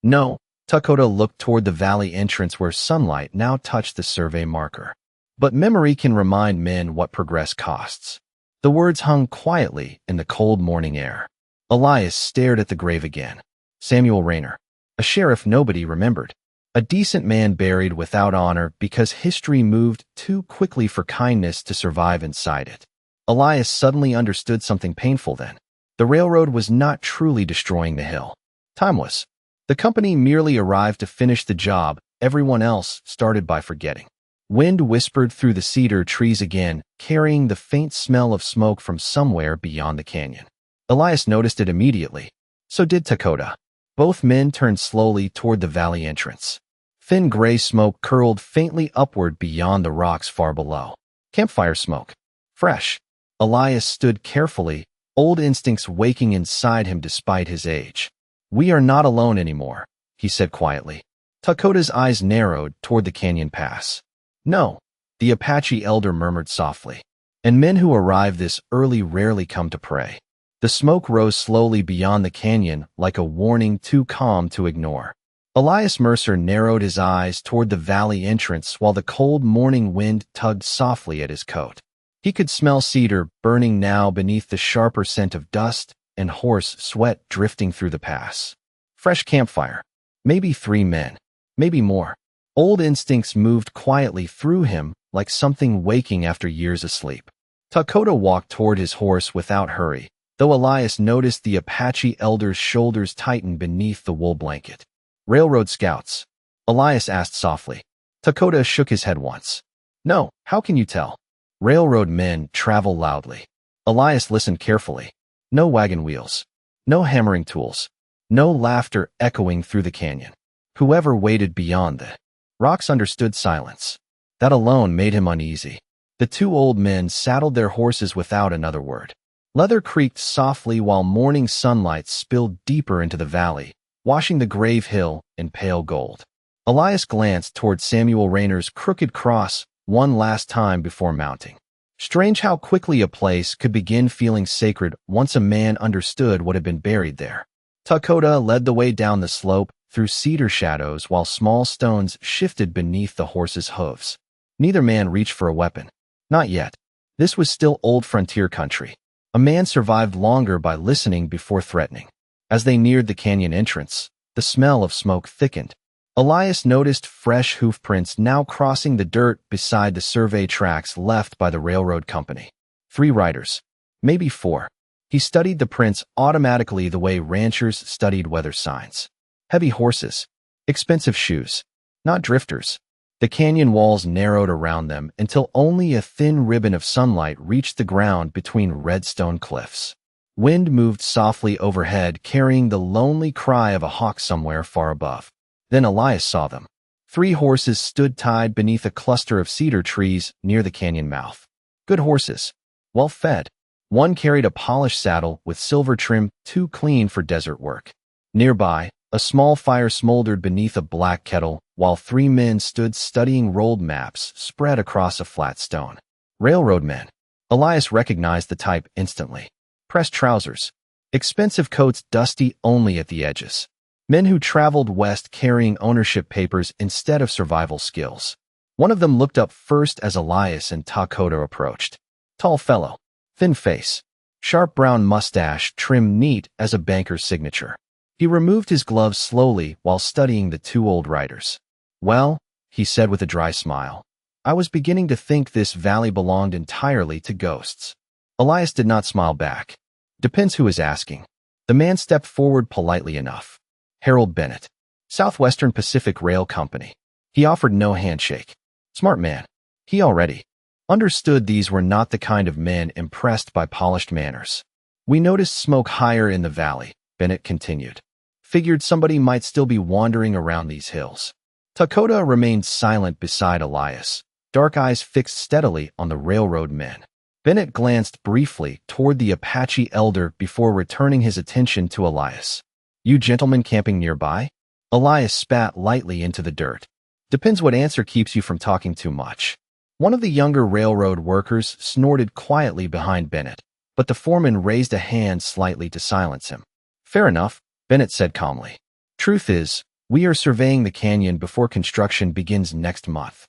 No. Dakota looked toward the valley entrance where sunlight now touched the survey marker. But memory can remind men what progress costs. The words hung quietly in the cold morning air. Elias stared at the grave again. Samuel Rayner, a sheriff nobody remembered. A decent man buried without honor because history moved too quickly for kindness to survive inside it. Elias suddenly understood something painful then. The railroad was not truly destroying the hill. Time was. The company merely arrived to finish the job everyone else started by forgetting. Wind whispered through the cedar trees again, carrying the faint smell of smoke from somewhere beyond the canyon. Elias noticed it immediately. So did Dakota. Both men turned slowly toward the valley entrance. Thin gray smoke curled faintly upward beyond the rocks far below. Campfire smoke. Fresh. Elias stood carefully, old instincts waking inside him despite his age. We are not alone anymore, he said quietly. Dakota's eyes narrowed toward the canyon pass. No, the Apache elder murmured softly. And men who arrive this early rarely come to pray. The smoke rose slowly beyond the canyon like a warning too calm to ignore. Elias Mercer narrowed his eyes toward the valley entrance while the cold morning wind tugged softly at his coat. He could smell cedar burning now beneath the sharper scent of dust and horse sweat drifting through the pass. Fresh campfire. Maybe 3 men. Maybe more. Old instincts moved quietly through him like something waking after years of sleep. Dakota walked toward his horse without hurry, though Elias noticed the Apache elder's shoulders tighten beneath the wool blanket. Railroad scouts? Elias asked softly. Dakota shook his head once. No, how can you tell? Railroad men travel loudly. Elias listened carefully. No wagon wheels. No hammering tools. No laughter echoing through the canyon. Whoever waited beyond the rocks understood silence. That alone made him uneasy. The two old men saddled their horses without another word. Leather creaked softly while morning sunlight spilled deeper into the valley, washing the grave hill in pale gold. Elias glanced toward Samuel Rayner's crooked cross one last time before mounting. Strange how quickly a place could begin feeling sacred once a man understood what had been buried there. Dakota led the way down the slope through cedar shadows while small stones shifted beneath the horse's hooves. Neither man reached for a weapon. Not yet. This was still old frontier country. A man survived longer by listening before threatening. As they neared the canyon entrance, the smell of smoke thickened. Elias noticed fresh hoofprints now crossing the dirt beside the survey tracks left by the railroad company. 3 riders. Maybe 4. He studied the prints automatically the way ranchers studied weather signs. Heavy horses. Expensive shoes. Not drifters. The canyon walls narrowed around them until only a thin ribbon of sunlight reached the ground between red stone cliffs. Wind moved softly overhead, carrying the lonely cry of a hawk somewhere far above. Then Elias saw them. 3 horses stood tied beneath a cluster of cedar trees near the canyon mouth. Good horses. Well fed. One carried a polished saddle with silver trim too clean for desert work. Nearby, a small fire smoldered beneath a black kettle, while 3 men stood studying rolled maps spread across a flat stone. Railroad men. Elias recognized the type instantly. Pressed trousers. Expensive coats dusty only at the edges. Men who traveled west carrying ownership papers instead of survival skills. One of them looked up first as Elias and Dakota approached. Tall fellow. Thin face. Sharp brown mustache trimmed neat as a banker's signature. He removed his gloves slowly while studying the 2 old riders. Well, he said with a dry smile, I was beginning to think this valley belonged entirely to ghosts. Elias did not smile back. Depends who is asking. The man stepped forward politely enough. Harold Bennett. Southwestern Pacific Rail Company. He offered no handshake. Smart man. He already understood these were not the kind of men impressed by polished manners. We noticed smoke higher in the valley, Bennett continued. Figured somebody might still be wandering around these hills. Dakota remained silent beside Elias, dark eyes fixed steadily on the railroad men. Bennett glanced briefly toward the Apache elder before returning his attention to Elias. You gentlemen camping nearby? Elias spat lightly into the dirt. Depends what answer keeps you from talking too much. One of the younger railroad workers snorted quietly behind Bennett, but the foreman raised a hand slightly to silence him. Fair enough, Bennett said calmly. Truth is, we are surveying the canyon before construction begins next month.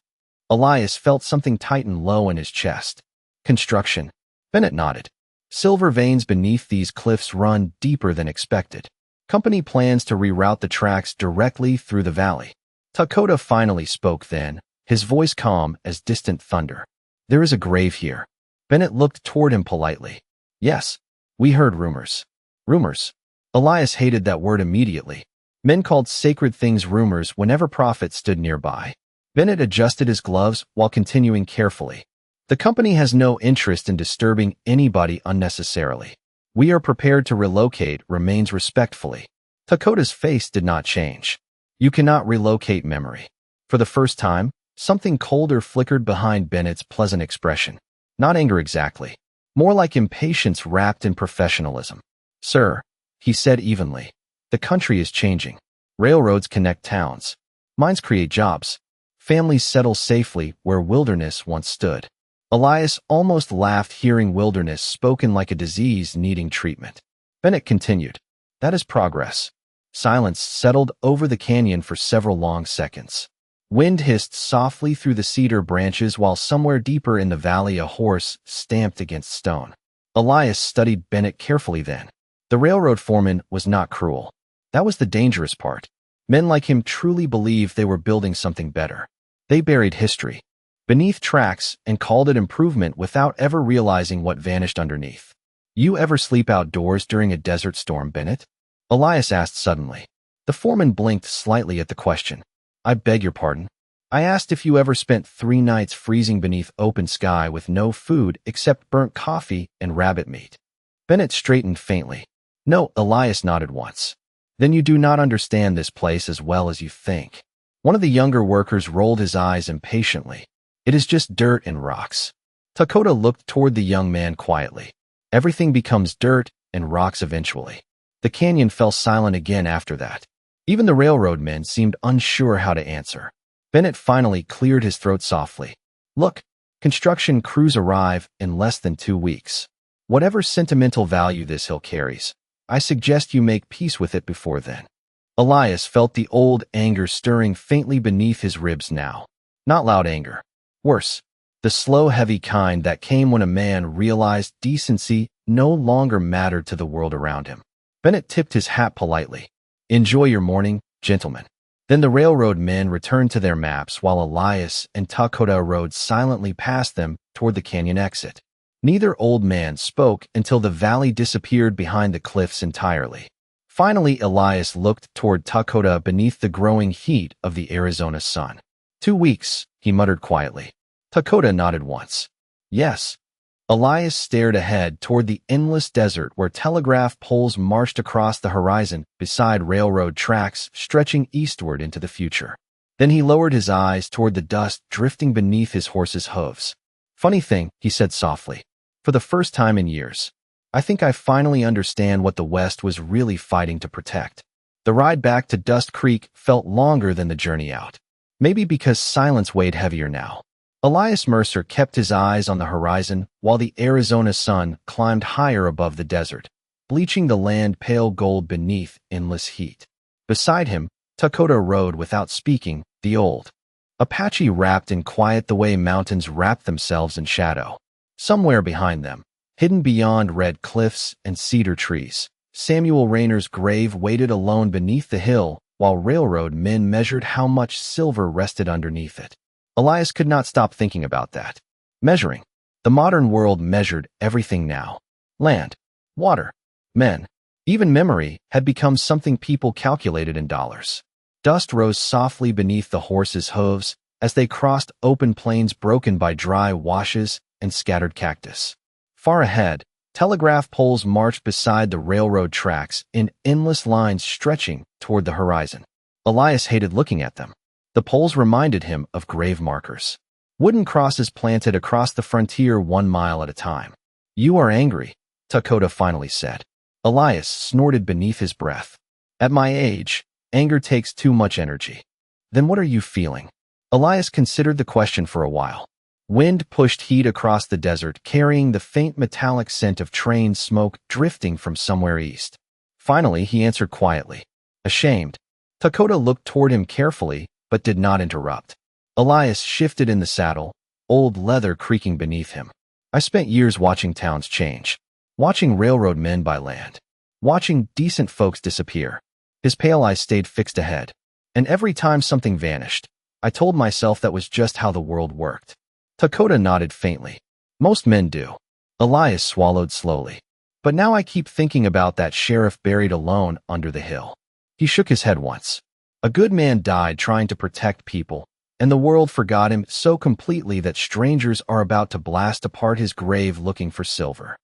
Elias felt something tighten low in his chest. Construction. Bennett nodded. Silver veins beneath these cliffs run deeper than expected. Company plans to reroute the tracks directly through the valley. Dakota finally spoke then, his voice calm as distant thunder. There is a grave here. Bennett looked toward him politely. Yes, we heard rumors. Rumors. Elias hated that word immediately. Men called sacred things rumors whenever prophets stood nearby. Bennett adjusted his gloves while continuing carefully. The company has no interest in disturbing anybody unnecessarily. We are prepared to relocate remains respectfully. Dakota's face did not change. You cannot relocate memory. For the first time, something colder flickered behind Bennett's pleasant expression. Not anger exactly. More like impatience wrapped in professionalism. Sir, he said evenly, the country is changing. Railroads connect towns. Mines create jobs. Families settle safely where wilderness once stood. Elias almost laughed hearing wilderness spoken like a disease needing treatment. Bennett continued. That is progress. Silence settled over the canyon for several long seconds. Wind hissed softly through the cedar branches while somewhere deeper in the valley a horse stamped against stone. Elias studied Bennett carefully then. The railroad foreman was not cruel. That was the dangerous part. Men like him truly believed they were building something better. They buried history beneath tracks and called it improvement without ever realizing what vanished underneath. You ever sleep outdoors during a desert storm, Bennett? Elias asked suddenly. The foreman blinked slightly at the question. I beg your pardon. I asked if you ever spent 3 nights freezing beneath open sky with no food except burnt coffee and rabbit meat. Bennett straightened faintly. No, Elias nodded once. Then you do not understand this place as well as you think. One of the younger workers rolled his eyes impatiently. It is just dirt and rocks. Dakota looked toward the young man quietly. Everything becomes dirt and rocks eventually. The canyon fell silent again after that. Even the railroad men seemed unsure how to answer. Bennett finally cleared his throat softly. Look, construction crews arrive in less than 2 weeks. Whatever sentimental value this hill carries, I suggest you make peace with it before then. Elias felt the old anger stirring faintly beneath his ribs now. Not loud anger. Worse, the slow, heavy kind that came when a man realized decency no longer mattered to the world around him. Bennett tipped his hat politely. Enjoy your morning, gentlemen. Then the railroad men returned to their maps while Elias and Dakota rode silently past them toward the canyon exit. Neither old man spoke until the valley disappeared behind the cliffs entirely. Finally, Elias looked toward Dakota beneath the growing heat of the Arizona sun. 2 weeks, he muttered quietly. Dakota nodded once. Yes. Elias stared ahead toward the endless desert where telegraph poles marched across the horizon beside railroad tracks stretching eastward into the future. Then he lowered his eyes toward the dust drifting beneath his horse's hooves. Funny thing, he said softly. For the first time in years, I think I finally understand what the West was really fighting to protect. The ride back to Dust Creek felt longer than the journey out. Maybe because silence weighed heavier now. Elias Mercer kept his eyes on the horizon while the Arizona sun climbed higher above the desert, bleaching the land pale gold beneath endless heat. Beside him, Dakota rode without speaking, the old Apache wrapped in quiet the way mountains wrap themselves in shadow. Somewhere behind them, hidden beyond red cliffs and cedar trees, Samuel Rayner's grave waited alone beneath the hill while railroad men measured how much silver rested underneath it. Elias could not stop thinking about that. Measuring. The modern world measured everything now. Land, water, men, even memory had become something people calculated in dollars. Dust rose softly beneath the horses' hooves as they crossed open plains broken by dry washes and scattered cactus. Far ahead, telegraph poles marched beside the railroad tracks in endless lines stretching toward the horizon. Elias hated looking at them. The poles reminded him of grave markers. Wooden crosses planted across the frontier 1 mile at a time. You are angry, Dakota finally said. Elias snorted beneath his breath. At my age, anger takes too much energy. Then what are you feeling? Elias considered the question for a while. Wind pushed heat across the desert, carrying the faint metallic scent of train smoke drifting from somewhere east. Finally, he answered quietly. Ashamed. Dakota looked toward him carefully, but did not interrupt. Elias shifted in the saddle, old leather creaking beneath him. I spent years watching towns change, watching railroad men buy land, watching decent folks disappear. His pale eyes stayed fixed ahead, and every time something vanished, I told myself that was just how the world worked. Dakota nodded faintly. Most men do. Elias swallowed slowly. But now I keep thinking about that sheriff buried alone under the hill. He shook his head once. A good man died trying to protect people, and the world forgot him so completely that strangers are about to blast apart his grave looking for silver.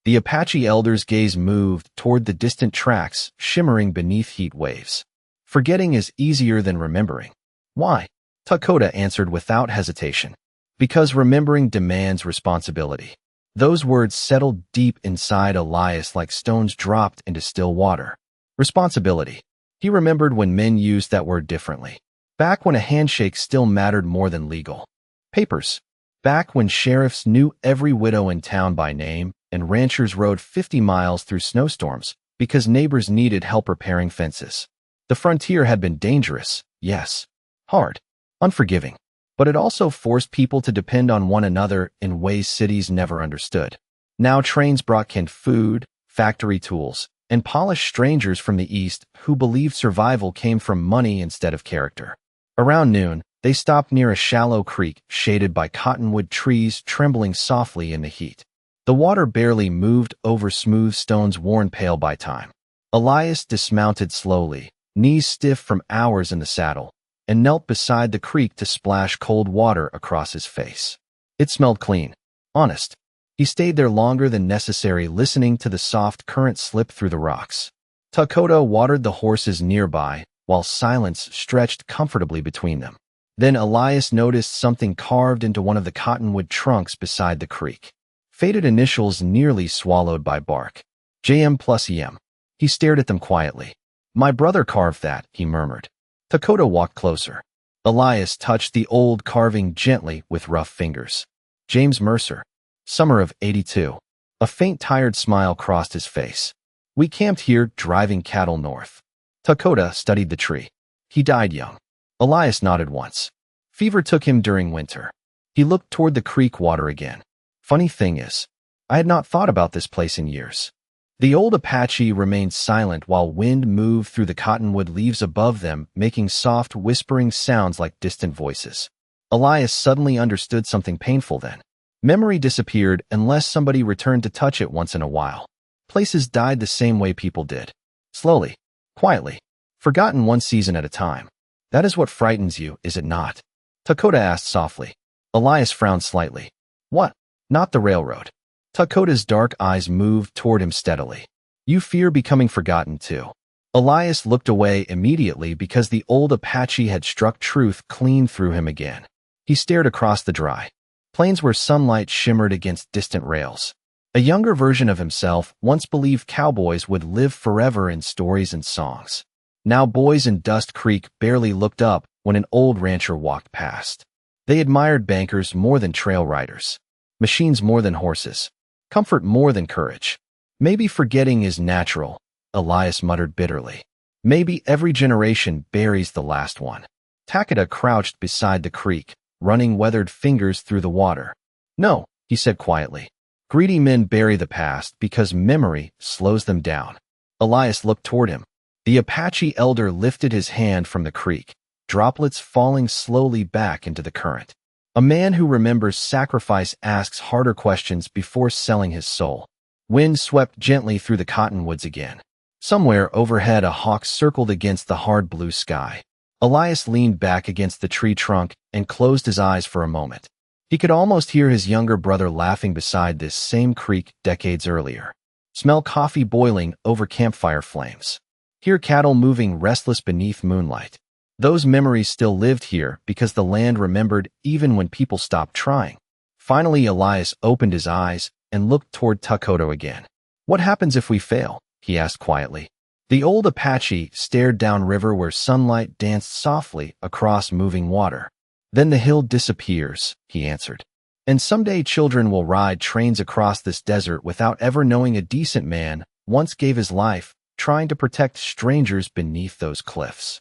The Apache elder's gaze moved toward the distant tracks shimmering beneath heat waves. Forgetting is easier than remembering. Why? Dakota answered without hesitation. Because remembering demands responsibility. Those words settled deep inside Elias like stones dropped into still water. Responsibility. He remembered when men used that word differently. Back when a handshake still mattered more than legal papers. Back when sheriffs knew every widow in town by name and ranchers rode 50 miles through snowstorms because neighbors needed help repairing fences. The frontier had been dangerous, yes. Hard. Unforgiving. But it also forced people to depend on one another in ways cities never understood. Now trains brought canned food, factory tools, and polished strangers from the east who believed survival came from money instead of character. Around noon, they stopped near a shallow creek shaded by cottonwood trees trembling softly in the heat. The water barely moved over smooth stones worn pale by time. Elias dismounted slowly, knees stiff from hours in the saddle, and knelt beside the creek to splash cold water across his face. It smelled clean. Honest. He stayed there longer than necessary, listening to the soft current slip through the rocks. Takoto watered the horses nearby, while silence stretched comfortably between them. Then Elias noticed something carved into one of the cottonwood trunks beside the creek. Faded initials nearly swallowed by bark. JM plus EM. He stared at them quietly. My brother carved that, he murmured. Takoto walked closer. Elias touched the old carving gently with rough fingers. James Mercer. Summer of '82. A faint tired smile crossed his face. We camped here driving cattle north. Takoto studied the tree. He died young. Elias nodded once. Fever took him during winter. He looked toward the creek water again. Funny thing is, I had not thought about this place in years. The old Apache remained silent while wind moved through the cottonwood leaves above them, making soft, whispering sounds like distant voices. Elias suddenly understood something painful then. Memory disappeared unless somebody returned to touch it once in a while. Places died the same way people did. Slowly, quietly, forgotten one season at a time. That is what frightens you, is it not? Takoto asked softly. Elias frowned slightly. What? Not the railroad. Takota's dark eyes moved toward him steadily. You fear becoming forgotten too. Elias looked away immediately because the old Apache had struck truth clean through him again. He stared across the dry plains where sunlight shimmered against distant rails. A younger version of himself once believed cowboys would live forever in stories and songs. Now boys in Dust Creek barely looked up when an old rancher walked past. They admired bankers more than trail riders, machines more than horses, comfort more than courage. Maybe forgetting is natural, Elias muttered bitterly. Maybe every generation buries the last one. Takeda crouched beside the creek, running weathered fingers through the water. No, he said quietly. Greedy men bury the past because memory slows them down. Elias looked toward him. The Apache elder lifted his hand from the creek, droplets falling slowly back into the current. A man who remembers sacrifice asks harder questions before selling his soul. Wind swept gently through the cottonwoods again. Somewhere overhead a hawk circled against the hard blue sky. Elias leaned back against the tree trunk and closed his eyes for a moment. He could almost hear his younger brother laughing beside this same creek decades earlier. Smell coffee boiling over campfire flames. Hear cattle moving restless beneath moonlight. Those memories still lived here because the land remembered even when people stopped trying. Finally, Elias opened his eyes and looked toward Takoto again. What happens if we fail? He asked quietly. The old Apache stared downriver where sunlight danced softly across moving water. Then the hill disappears, he answered. And someday children will ride trains across this desert without ever knowing a decent man once gave his life trying to protect strangers beneath those cliffs.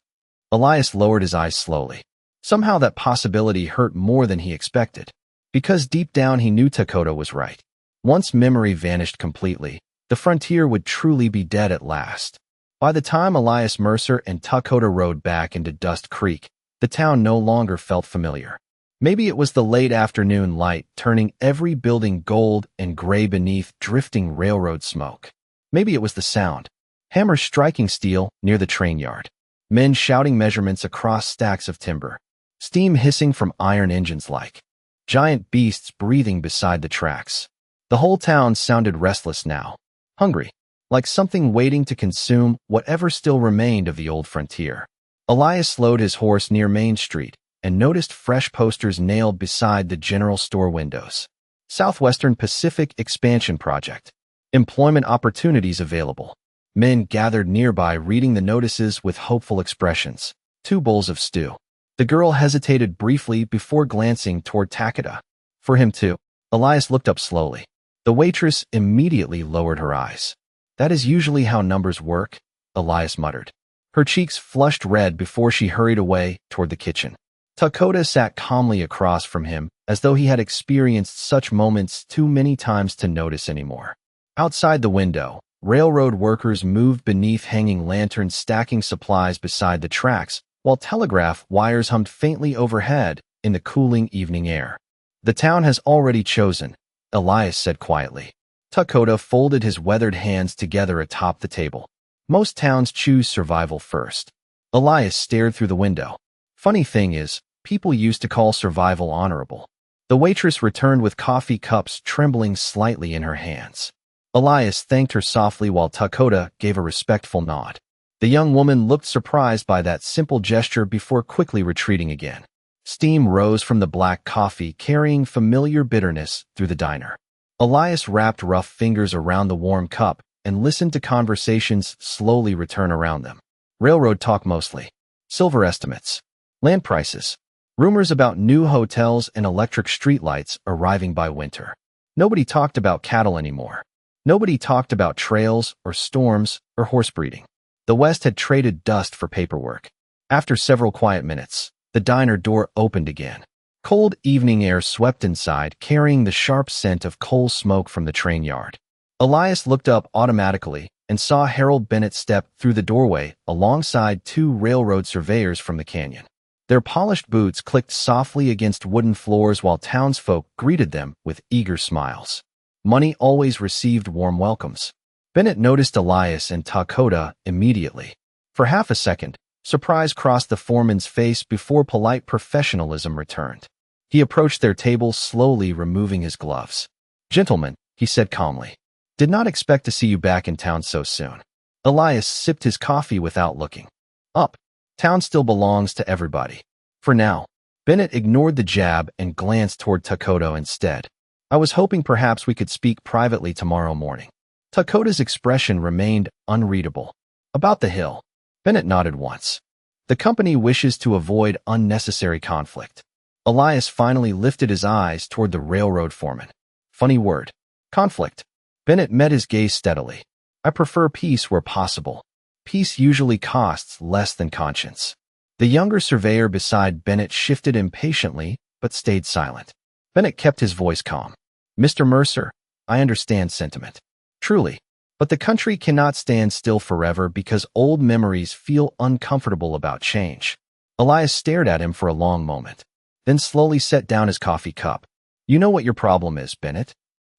Elias lowered his eyes slowly. Somehow that possibility hurt more than he expected. Because deep down he knew Takoto was right. Once memory vanished completely, the frontier would truly be dead at last. By the time Elias Mercer and Takoto rode back into Dust Creek, the town no longer felt familiar. Maybe it was the late afternoon light turning every building gold and gray beneath drifting railroad smoke. Maybe it was the sound. Hammers striking steel near the train yard. Men shouting measurements across stacks of timber. Steam hissing from iron engines like giant beasts breathing beside the tracks. The whole town sounded restless now. Hungry. Like something waiting to consume whatever still remained of the old frontier. Elias slowed his horse near Main Street and noticed fresh posters nailed beside the general store windows. Southwestern Pacific Expansion Project. Employment opportunities available. Men gathered nearby reading the notices with hopeful expressions. 2 bowls of stew. The girl hesitated briefly before glancing toward Takeda. For him too. Elias looked up slowly. The waitress immediately lowered her eyes. That is usually how numbers work, Elias muttered. Her cheeks flushed red before she hurried away toward the kitchen. Takoto sat calmly across from him, as though he had experienced such moments too many times to notice anymore. Outside the window, Railroad workers moved beneath hanging lanterns, stacking supplies beside the tracks, while telegraph wires hummed faintly overhead in the cooling evening air. "The town has already chosen," Elias said quietly. Dakota folded his weathered hands together atop the table. "Most towns choose survival first." Elias stared through the window. "Funny thing is, people used to call survival honorable." The waitress returned with coffee cups trembling slightly in her hands. Elias thanked her softly while Dakota gave a respectful nod. The young woman looked surprised by that simple gesture before quickly retreating again. Steam rose from the black coffee, carrying familiar bitterness through the diner. Elias wrapped rough fingers around the warm cup and listened to conversations slowly return around them. Railroad talk mostly. Silver estimates. Land prices. Rumors about new hotels and electric streetlights arriving by winter. Nobody talked about cattle anymore. Nobody talked about trails or storms or horse breeding. The West had traded dust for paperwork. After several quiet minutes, the diner door opened again. Cold evening air swept inside, carrying the sharp scent of coal smoke from the train yard. Elias looked up automatically and saw Harold Bennett step through the doorway alongside two railroad surveyors from the canyon. Their polished boots clicked softly against wooden floors while townsfolk greeted them with eager smiles. Money always received warm welcomes. Bennett noticed Elias and Dakota immediately. For half a second, surprise crossed the foreman's face before polite professionalism returned. He approached their table slowly, removing his gloves. "Gentlemen," he said calmly, "did not expect to see you back in town so soon." Elias sipped his coffee without looking up. Town still belongs to everybody. For now. Bennett ignored the jab and glanced toward Dakota instead. "I was hoping perhaps we could speak privately tomorrow morning." Dakota's expression remained unreadable. "About the hill." Bennett nodded once. "The company wishes to avoid unnecessary conflict." Elias finally lifted his eyes toward the railroad foreman. "Funny word. Conflict." Bennett met his gaze steadily. "I prefer peace where possible. Peace usually costs less than conscience." The younger surveyor beside Bennett shifted impatiently, but stayed silent. Bennett kept his voice calm. "Mr. Mercer, I understand sentiment. Truly. But the country cannot stand still forever because old memories feel uncomfortable about change." Elias stared at him for a long moment, then slowly set down his coffee cup. "You know what your problem is, Bennett?"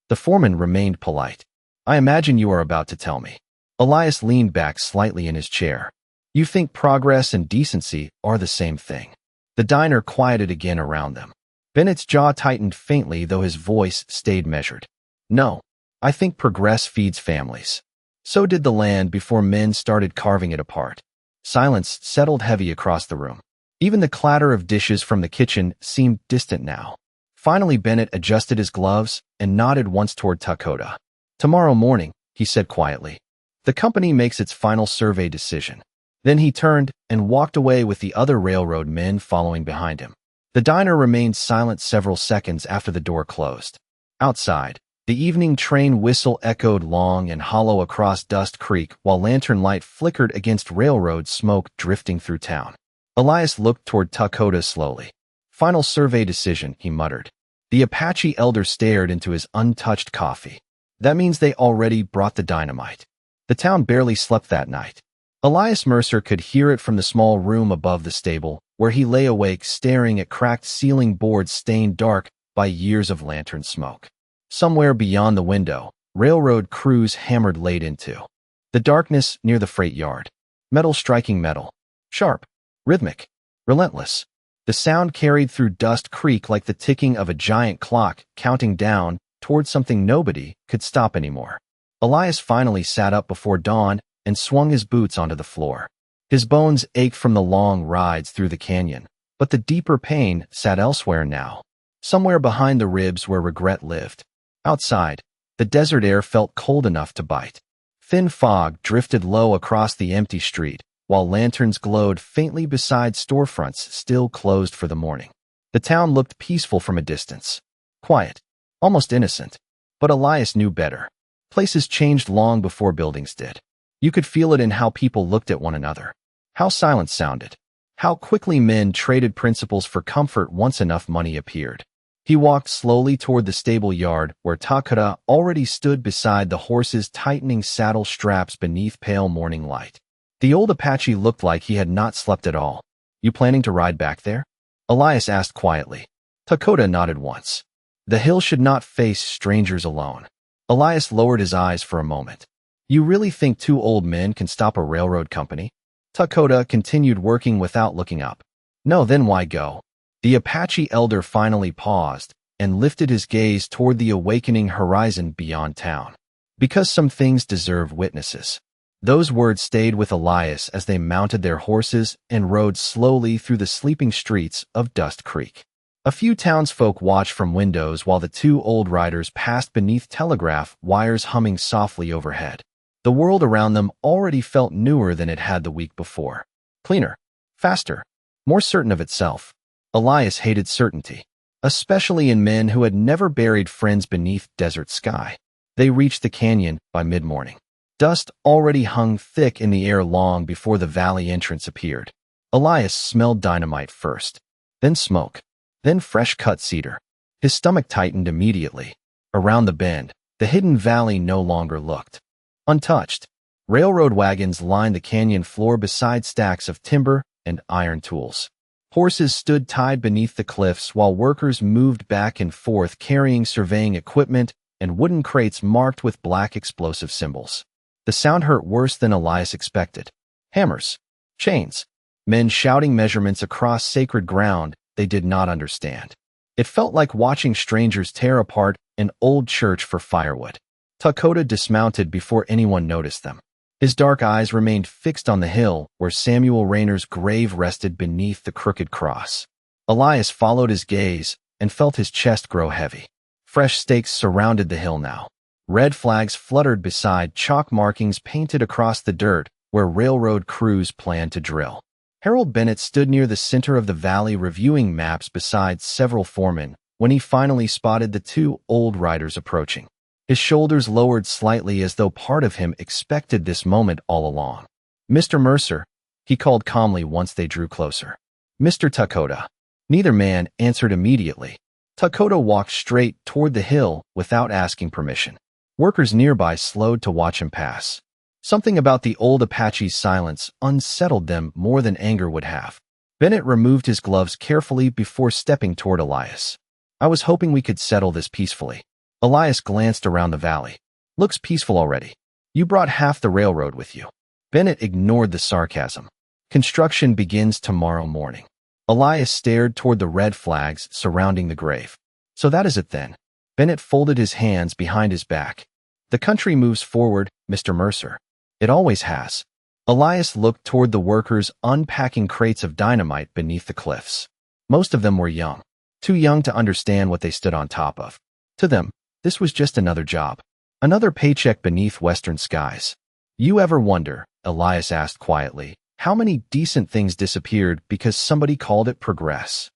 The foreman remained polite. "I imagine you are about to tell me." Elias leaned back slightly in his chair. "You think progress and decency are the same thing." The diner quieted again around them. Bennett's jaw tightened faintly, though his voice stayed measured. "No, I think progress feeds families. So did the land before men started carving it apart." Silence settled heavy across the room. Even the clatter of dishes from the kitchen seemed distant now. Finally, Bennett adjusted his gloves and nodded once toward Dakota. "Tomorrow morning," he said quietly, "the company makes its final survey decision." Then he turned and walked away with the other railroad men following behind him. The diner remained silent several seconds after the door closed. Outside, the evening train whistle echoed long and hollow across Dust Creek while lantern light flickered against railroad smoke drifting through town. Elias looked toward Dakota slowly. "Final survey decision," he muttered. The Apache elder stared into his untouched coffee. "That means they already brought the dynamite." The town barely slept that night. Elias Mercer could hear it from the small room above the stable, where he lay awake staring at cracked ceiling boards stained dark by years of lantern smoke. Somewhere beyond the window, railroad crews hammered late into the darkness near the freight yard. Metal striking metal. Sharp. Rhythmic. Relentless. The sound carried through Dust Creek like the ticking of a giant clock counting down toward something nobody could stop anymore. Elias finally sat up before dawn and swung his boots onto the floor. His bones ached from the long rides through the canyon, but the deeper pain sat elsewhere now, somewhere behind the ribs where regret lived. Outside, the desert air felt cold enough to bite. Thin fog drifted low across the empty street, while lanterns glowed faintly beside storefronts still closed for the morning. The town looked peaceful from a distance. Quiet. Almost innocent. But Elias knew better. Places changed long before buildings did. You could feel it in how people looked at one another. How silence sounded. How quickly men traded principles for comfort once enough money appeared. He walked slowly toward the stable yard where Takada already stood beside the horses, tightening saddle straps beneath pale morning light. The old Apache looked like he had not slept at all. "You planning to ride back there?" Elias asked quietly. Takada nodded once. The hill should not face strangers alone. Elias lowered his eyes for a moment. "You really think two old men can stop a railroad company?" Takada continued working without looking up. "No, then why go?" The Apache elder finally paused and lifted his gaze toward the awakening horizon beyond town. "Because some things deserve witnesses." Those words stayed with Elias as they mounted their horses and rode slowly through the sleeping streets of Dust Creek. A few townsfolk watched from windows while the two old riders passed beneath telegraph wires humming softly overhead. The world around them already felt newer than it had the week before. Cleaner, faster, more certain of itself. Elias hated certainty, especially in men who had never buried friends beneath desert sky. They reached the canyon by mid-morning. Dust already hung thick in the air long before the valley entrance appeared. Elias smelled dynamite first, then smoke, then fresh-cut cedar. His stomach tightened immediately. Around the bend, the hidden valley no longer looked untouched. Railroad wagons lined the canyon floor beside stacks of timber and iron tools. Horses stood tied beneath the cliffs while workers moved back and forth carrying surveying equipment and wooden crates marked with black explosive symbols. The sound hurt worse than Elias expected. Hammers, chains, men shouting measurements across sacred ground they did not understand. It felt like watching strangers tear apart an old church for firewood. Takada dismounted before anyone noticed them. His dark eyes remained fixed on the hill where Samuel Rayner's grave rested beneath the crooked cross. Elias followed his gaze and felt his chest grow heavy. Fresh stakes surrounded the hill now. Red flags fluttered beside chalk markings painted across the dirt where railroad crews planned to drill. Harold Bennett stood near the center of the valley reviewing maps beside several foremen when he finally spotted the two old riders approaching. His shoulders lowered slightly as though part of him expected this moment all along. "Mr. Mercer," he called calmly once they drew closer. "Mr. Takada." Neither man answered immediately. Takada walked straight toward the hill without asking permission. Workers nearby slowed to watch him pass. Something about the old Apache's silence unsettled them more than anger would have. Bennett removed his gloves carefully before stepping toward Elias. "I was hoping we could settle this peacefully." Elias glanced around the valley. "Looks peaceful already. You brought half the railroad with you." Bennett ignored the sarcasm. "Construction begins tomorrow morning." Elias stared toward the red flags surrounding the grave. "So that is it then." Bennett folded his hands behind his back. "The country moves forward, Mr. Mercer. It always has." Elias looked toward the workers unpacking crates of dynamite beneath the cliffs. Most of them were young, too young to understand what they stood on top of. To them, this was just another job, another paycheck beneath western skies. "You ever wonder," Elias asked quietly, "how many decent things disappeared because somebody called it progress?"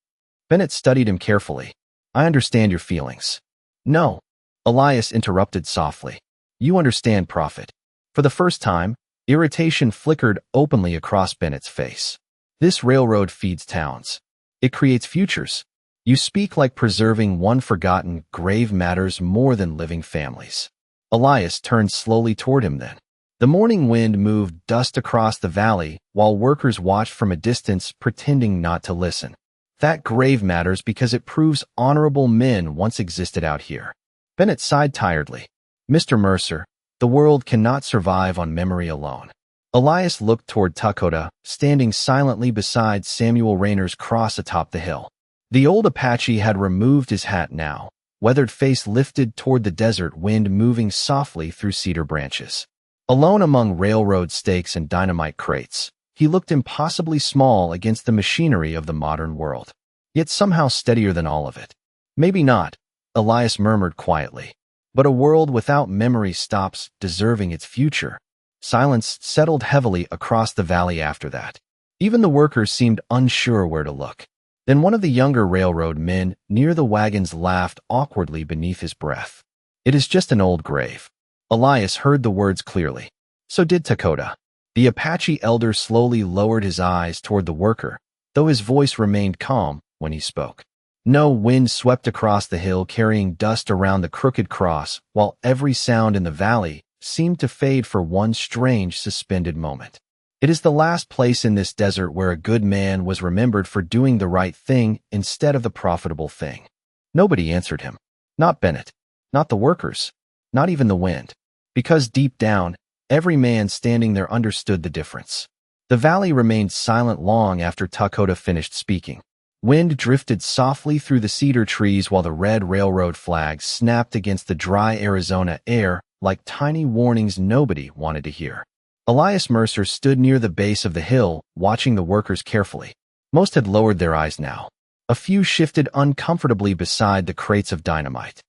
Bennett studied him carefully. "I understand your feelings." "No," Elias interrupted softly. "You understand profit." For the first time, irritation flickered openly across Bennett's face. "This railroad feeds towns. It creates futures. You speak like preserving one forgotten grave matters more than living families." Elias turned slowly toward him then. The morning wind moved dust across the valley while workers watched from a distance pretending not to listen. "That grave matters because it proves honorable men once existed out here." Bennett sighed tiredly. "Mr. Mercer, the world cannot survive on memory alone." Elias looked toward Takada, standing silently beside Samuel Rayner's cross atop the hill. The old Apache had removed his hat now, weathered face lifted toward the desert wind moving softly through cedar branches. Alone among railroad stakes and dynamite crates, he looked impossibly small against the machinery of the modern world, yet somehow steadier than all of it. "Maybe not," Elias murmured quietly, "but a world without memory stops deserving its future." Silence settled heavily across the valley after that. Even the workers seemed unsure where to look. Then one of the younger railroad men near the wagons laughed awkwardly beneath his breath. "It is just an old grave." Elias heard the words clearly. So did Takada. The Apache elder slowly lowered his eyes toward the worker, though his voice remained calm when he spoke. No wind swept across the hill carrying dust around the crooked cross, while every sound in the valley seemed to fade for one strange suspended moment. It is the last place in this desert where a good man was remembered for doing the right thing instead of the profitable thing. Nobody answered him. Not Bennett. Not the workers. Not even the wind. Because deep down, every man standing there understood the difference. The valley remained silent long after Dakota finished speaking. Wind drifted softly through the cedar trees while the red railroad flags snapped against the dry Arizona air like tiny warnings nobody wanted to hear. Elias Mercer stood near the base of the hill, watching the workers carefully. Most had lowered their eyes now. A few shifted uncomfortably beside the crates of dynamite.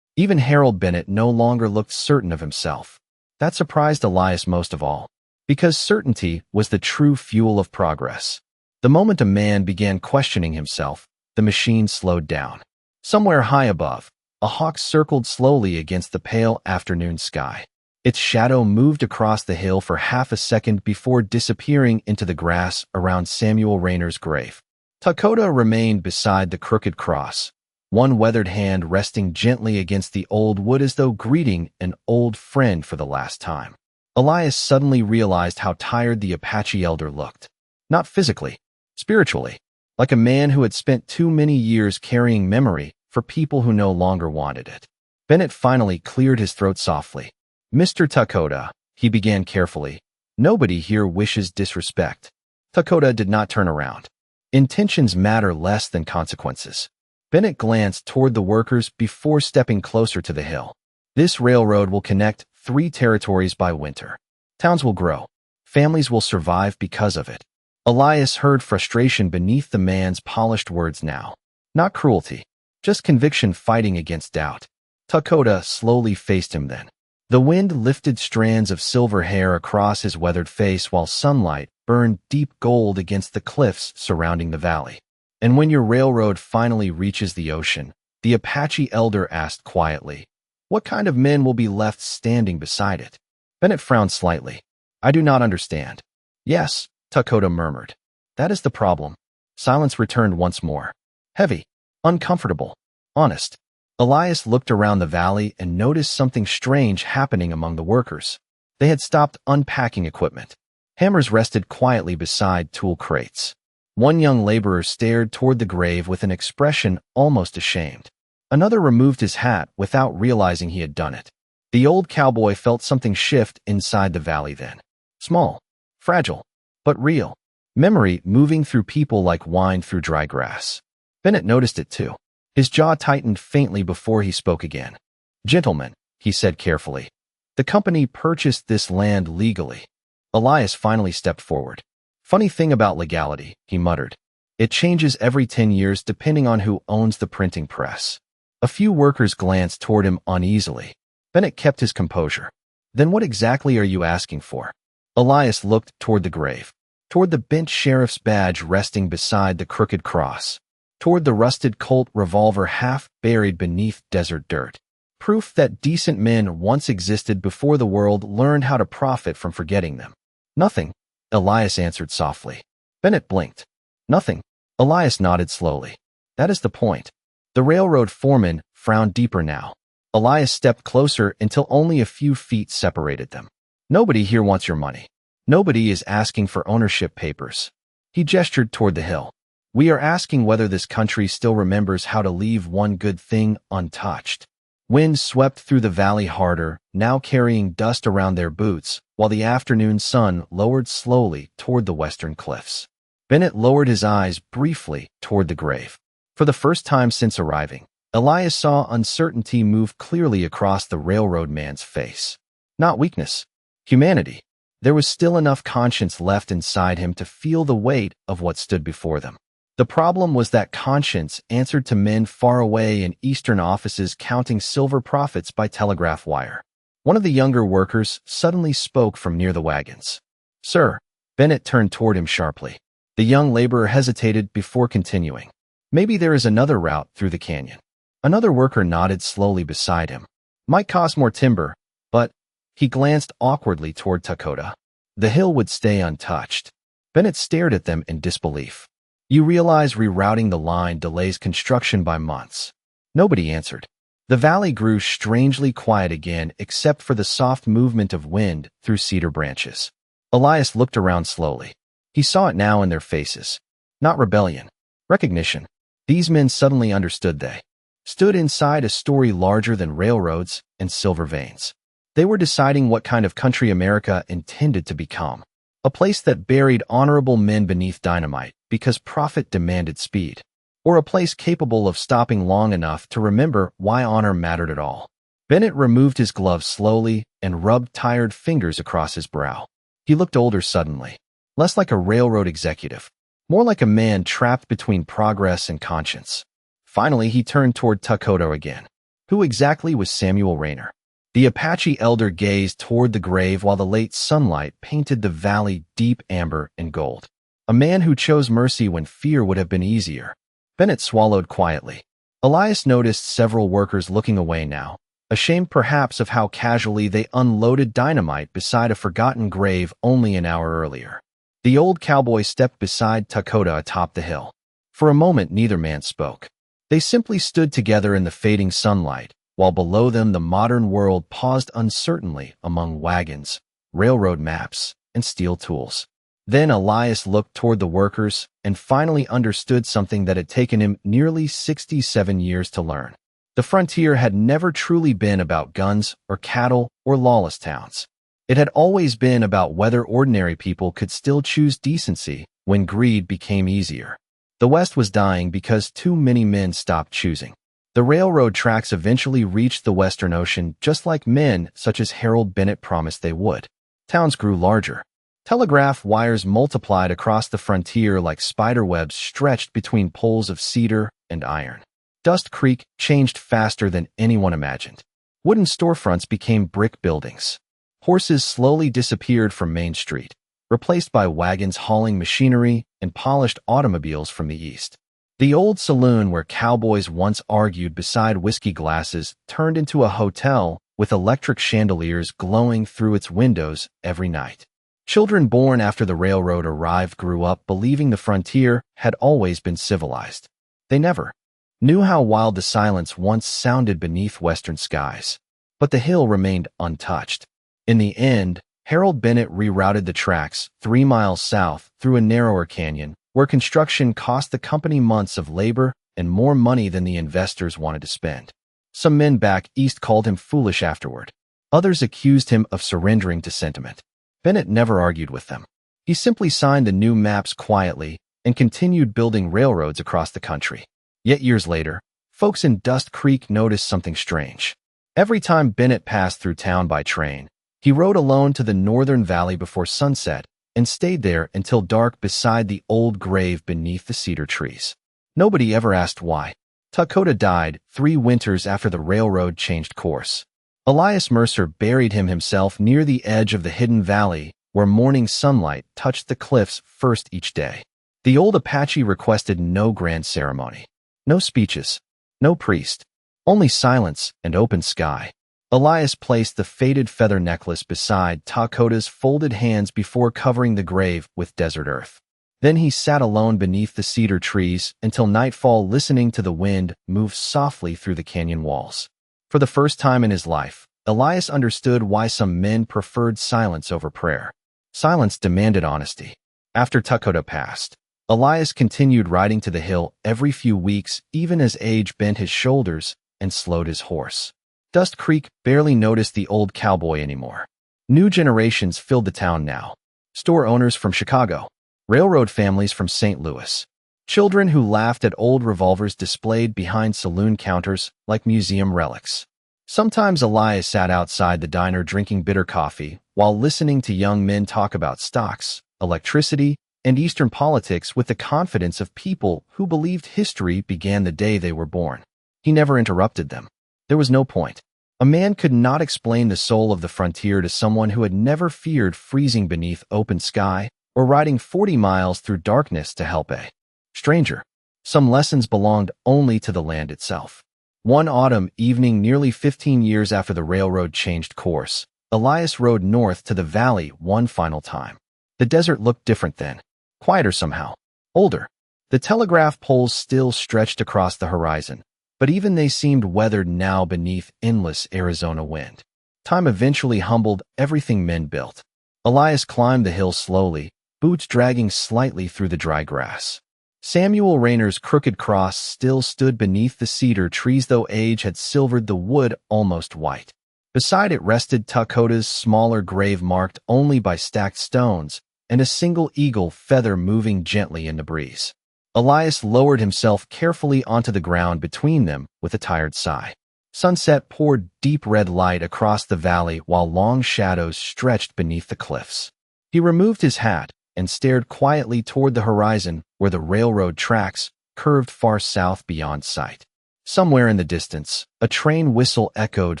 Even Harold Bennett no longer looked certain of himself. That surprised Elias most of all, because certainty was the true fuel of progress. The moment a man began questioning himself, the machine slowed down. Somewhere high above, a hawk circled slowly against the pale afternoon sky. Its shadow moved across the hill for half a second before disappearing into the grass around Samuel Rayner's grave. Dakota remained beside the crooked cross, one weathered hand resting gently against the old wood as though greeting an old friend for the last time. Elias suddenly realized how tired the Apache elder looked. Not physically, spiritually, like a man who had spent too many years carrying memory for people who no longer wanted it. Bennett finally cleared his throat softly. Mr. Dakota, he began carefully, nobody here wishes disrespect. Dakota did not turn around. Intentions matter less than consequences. Bennett glanced toward the workers before stepping closer to the hill. This railroad will connect 3 territories by winter. Towns will grow. Families will survive because of it. Elias heard frustration beneath the man's polished words now. Not cruelty, just conviction fighting against doubt. Dakota slowly faced him then. The wind lifted strands of silver hair across his weathered face while sunlight burned deep gold against the cliffs surrounding the valley. And when your railroad finally reaches the ocean, the Apache elder asked quietly, what kind of men will be left standing beside it? Bennett frowned slightly. I do not understand. Yes, Dakota murmured. That is the problem. Silence returned once more. Heavy, uncomfortable, honest. Elias looked around the valley and noticed something strange happening among the workers. They had stopped unpacking equipment. Hammers rested quietly beside tool crates. One young laborer stared toward the grave with an expression almost ashamed. Another removed his hat without realizing he had done it. The old cowboy felt something shift inside the valley then. Small, fragile, but real. Memory moving through people like wine through dry grass. Bennett noticed it too. His jaw tightened faintly before he spoke again. Gentlemen, he said carefully, the company purchased this land legally. Elias finally stepped forward. Funny thing about legality, he muttered. It changes every 10 years depending on who owns the printing press. A few workers glanced toward him uneasily. Bennett kept his composure. Then what exactly are you asking for? Elias looked toward the grave, toward the bent sheriff's badge resting beside the crooked cross, toward the rusted Colt revolver half buried beneath desert dirt. Proof that decent men once existed before the world learned how to profit from forgetting them. Nothing, Elias answered softly. Bennett blinked. Nothing. Elias nodded slowly. That is the point. The railroad foreman frowned deeper now. Elias stepped closer until only a few feet separated them. Nobody here wants your money. Nobody is asking for ownership papers. He gestured toward the hill. We are asking whether this country still remembers how to leave one good thing untouched. Wind swept through the valley harder, now carrying dust around their boots, while the afternoon sun lowered slowly toward the western cliffs. Bennett lowered his eyes briefly toward the grave. For the first time since arriving, Elias saw uncertainty move clearly across the railroad man's face. Not weakness. Humanity. There was still enough conscience left inside him to feel the weight of what stood before them. The problem was that conscience answered to men far away in eastern offices counting silver profits by telegraph wire. One of the younger workers suddenly spoke from near the wagons. Sir, Bennett turned toward him sharply. The young laborer hesitated before continuing. Maybe there is another route through the canyon. Another worker nodded slowly beside him. Might cost more timber, but he glanced awkwardly toward Dakota. The hill would stay untouched. Bennett stared at them in disbelief. You realize rerouting the line delays construction by months. Nobody answered. The valley grew strangely quiet again except for the soft movement of wind through cedar branches. Elias looked around slowly. He saw it now in their faces. Not rebellion. Recognition. These men suddenly understood they stood inside a story larger than railroads and silver veins. They were deciding what kind of country America intended to become. A place that buried honorable men beneath dynamite because profit demanded speed. Or a place capable of stopping long enough to remember why honor mattered at all. Bennett removed his gloves slowly and rubbed tired fingers across his brow. He looked older suddenly. Less like a railroad executive. More like a man trapped between progress and conscience. Finally, he turned toward Tuckoto again. Who exactly was Samuel Rayner? The Apache elder gazed toward the grave while the late sunlight painted the valley deep amber and gold. A man who chose mercy when fear would have been easier. Bennett swallowed quietly. Elias noticed several workers looking away now, ashamed perhaps of how casually they unloaded dynamite beside a forgotten grave only an hour earlier. The old cowboy stepped beside Tuckoto atop the hill. For a moment neither man spoke. They simply stood together in the fading sunlight, while below them the modern world paused uncertainly among wagons, railroad maps, and steel tools. Then Elias looked toward the workers and finally understood something that had taken him nearly 67 years to learn. The frontier had never truly been about guns or cattle or lawless towns. It had always been about whether ordinary people could still choose decency when greed became easier. The West was dying because too many men stopped choosing. The railroad tracks eventually reached the Western Ocean just like men such as Harold Bennett promised they would. Towns grew larger. Telegraph wires multiplied across the frontier like spiderwebs stretched between poles of cedar and iron. Dust Creek changed faster than anyone imagined. Wooden storefronts became brick buildings. Horses slowly disappeared from Main Street, replaced by wagons hauling machinery and polished automobiles from the east. The old saloon where cowboys once argued beside whiskey glasses turned into a hotel with electric chandeliers glowing through its windows every night. Children born after the railroad arrived grew up believing the frontier had always been civilized. They never knew how wild the silence once sounded beneath western skies. But the hill remained untouched. In the end, Harold Bennett rerouted the tracks 3 miles south through a narrower canyon, where construction cost the company months of labor and more money than the investors wanted to spend. Some men back east called him foolish afterward. Others accused him of surrendering to sentiment. Bennett never argued with them. He simply signed the new maps quietly and continued building railroads across the country. Yet years later, folks in Dust Creek noticed something strange. Every time Bennett passed through town by train, he rode alone to the northern valley before sunset and stayed there until dark beside the old grave beneath the cedar trees. Nobody ever asked why. Tuckoto died 3 winters after the railroad changed course. Elias Mercer buried him himself near the edge of the hidden valley where morning sunlight touched the cliffs first each day. The old Apache requested no grand ceremony. No speeches. No priest. Only silence and open sky. Elias placed the faded feather necklace beside Tuckoto's folded hands before covering the grave with desert earth. Then he sat alone beneath the cedar trees until nightfall, listening to the wind move softly through the canyon walls. For the first time in his life, Elias understood why some men preferred silence over prayer. Silence demanded honesty. After Tuckoto passed, Elias continued riding to the hill every few weeks, even as age bent his shoulders and slowed his horse. Dust Creek barely noticed the old cowboy anymore. New generations filled the town now. Store owners from Chicago. Railroad families from St. Louis. Children who laughed at old revolvers displayed behind saloon counters like museum relics. Sometimes Elias sat outside the diner drinking bitter coffee while listening to young men talk about stocks, electricity, and Eastern politics with the confidence of people who believed history began the day they were born. He never interrupted them. There was no point. A man could not explain the soul of the frontier to someone who had never feared freezing beneath open sky or riding 40 miles through darkness to help a stranger. Some lessons belonged only to the land itself. One autumn evening nearly 15 years after the railroad changed course, Elias rode north to the valley one final time. The desert looked different then. Quieter somehow. Older. The telegraph poles still stretched across the horizon, but even they seemed weathered now beneath endless Arizona wind. Time eventually humbled everything men built. Elias climbed the hill slowly, boots dragging slightly through the dry grass. Samuel Rayner's crooked cross still stood beneath the cedar trees, though age had silvered the wood almost white. Beside it rested Tuckota's smaller grave marked only by stacked stones and a single eagle feather moving gently in the breeze. Elias lowered himself carefully onto the ground between them with a tired sigh. Sunset poured deep red light across the valley while long shadows stretched beneath the cliffs. He removed his hat and stared quietly toward the horizon where the railroad tracks curved far south beyond sight. Somewhere in the distance, a train whistle echoed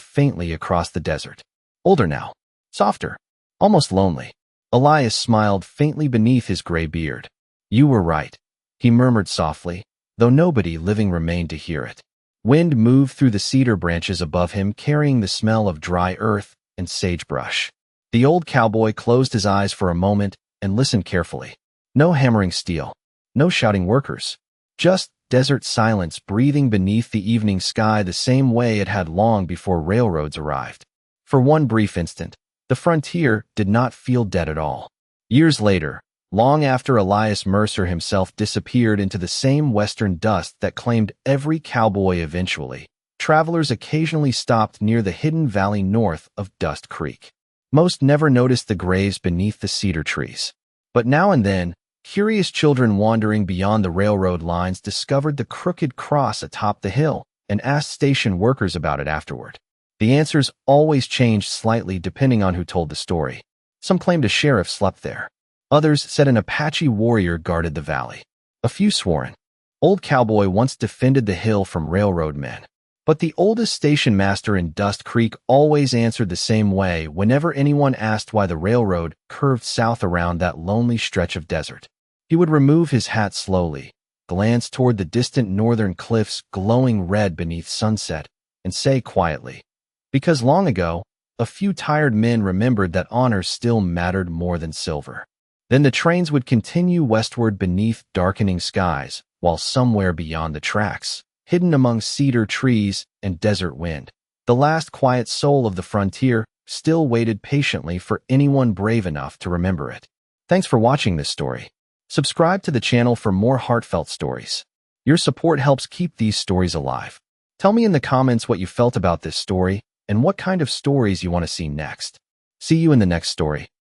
faintly across the desert. Older now, softer, almost lonely. Elias smiled faintly beneath his gray beard. "You were right," he murmured softly, though nobody living remained to hear it. Wind moved through the cedar branches above him, carrying the smell of dry earth and sagebrush. The old cowboy closed his eyes for a moment and listened carefully. No hammering steel, no shouting workers, just desert silence breathing beneath the evening sky the same way it had long before railroads arrived. For one brief instant, the frontier did not feel dead at all. Years later, long after Elias Mercer himself disappeared into the same western dust that claimed every cowboy eventually, travelers occasionally stopped near the hidden valley north of Dust Creek. Most never noticed the graves beneath the cedar trees. But now and then, curious children wandering beyond the railroad lines discovered the crooked cross atop the hill and asked station workers about it afterward. The answers always changed slightly depending on who told the story. Some claimed a sheriff slept there. Others said an Apache warrior guarded the valley. A few swore an old cowboy once defended the hill from railroad men. But the oldest station master in Dust Creek always answered the same way whenever anyone asked why the railroad curved south around that lonely stretch of desert. He would remove his hat slowly, glance toward the distant northern cliffs glowing red beneath sunset, and say quietly, "Because long ago, a few tired men remembered that honor still mattered more than silver." Then the trains would continue westward beneath darkening skies, while somewhere beyond the tracks, hidden among cedar trees and desert wind, the last quiet soul of the frontier still waited patiently for anyone brave enough to remember it. Thanks for watching this story. Subscribe to the channel for more heartfelt stories. Your support helps keep these stories alive. Tell me in the comments what you felt about this story and what kind of stories you want to see next. See you in the next story.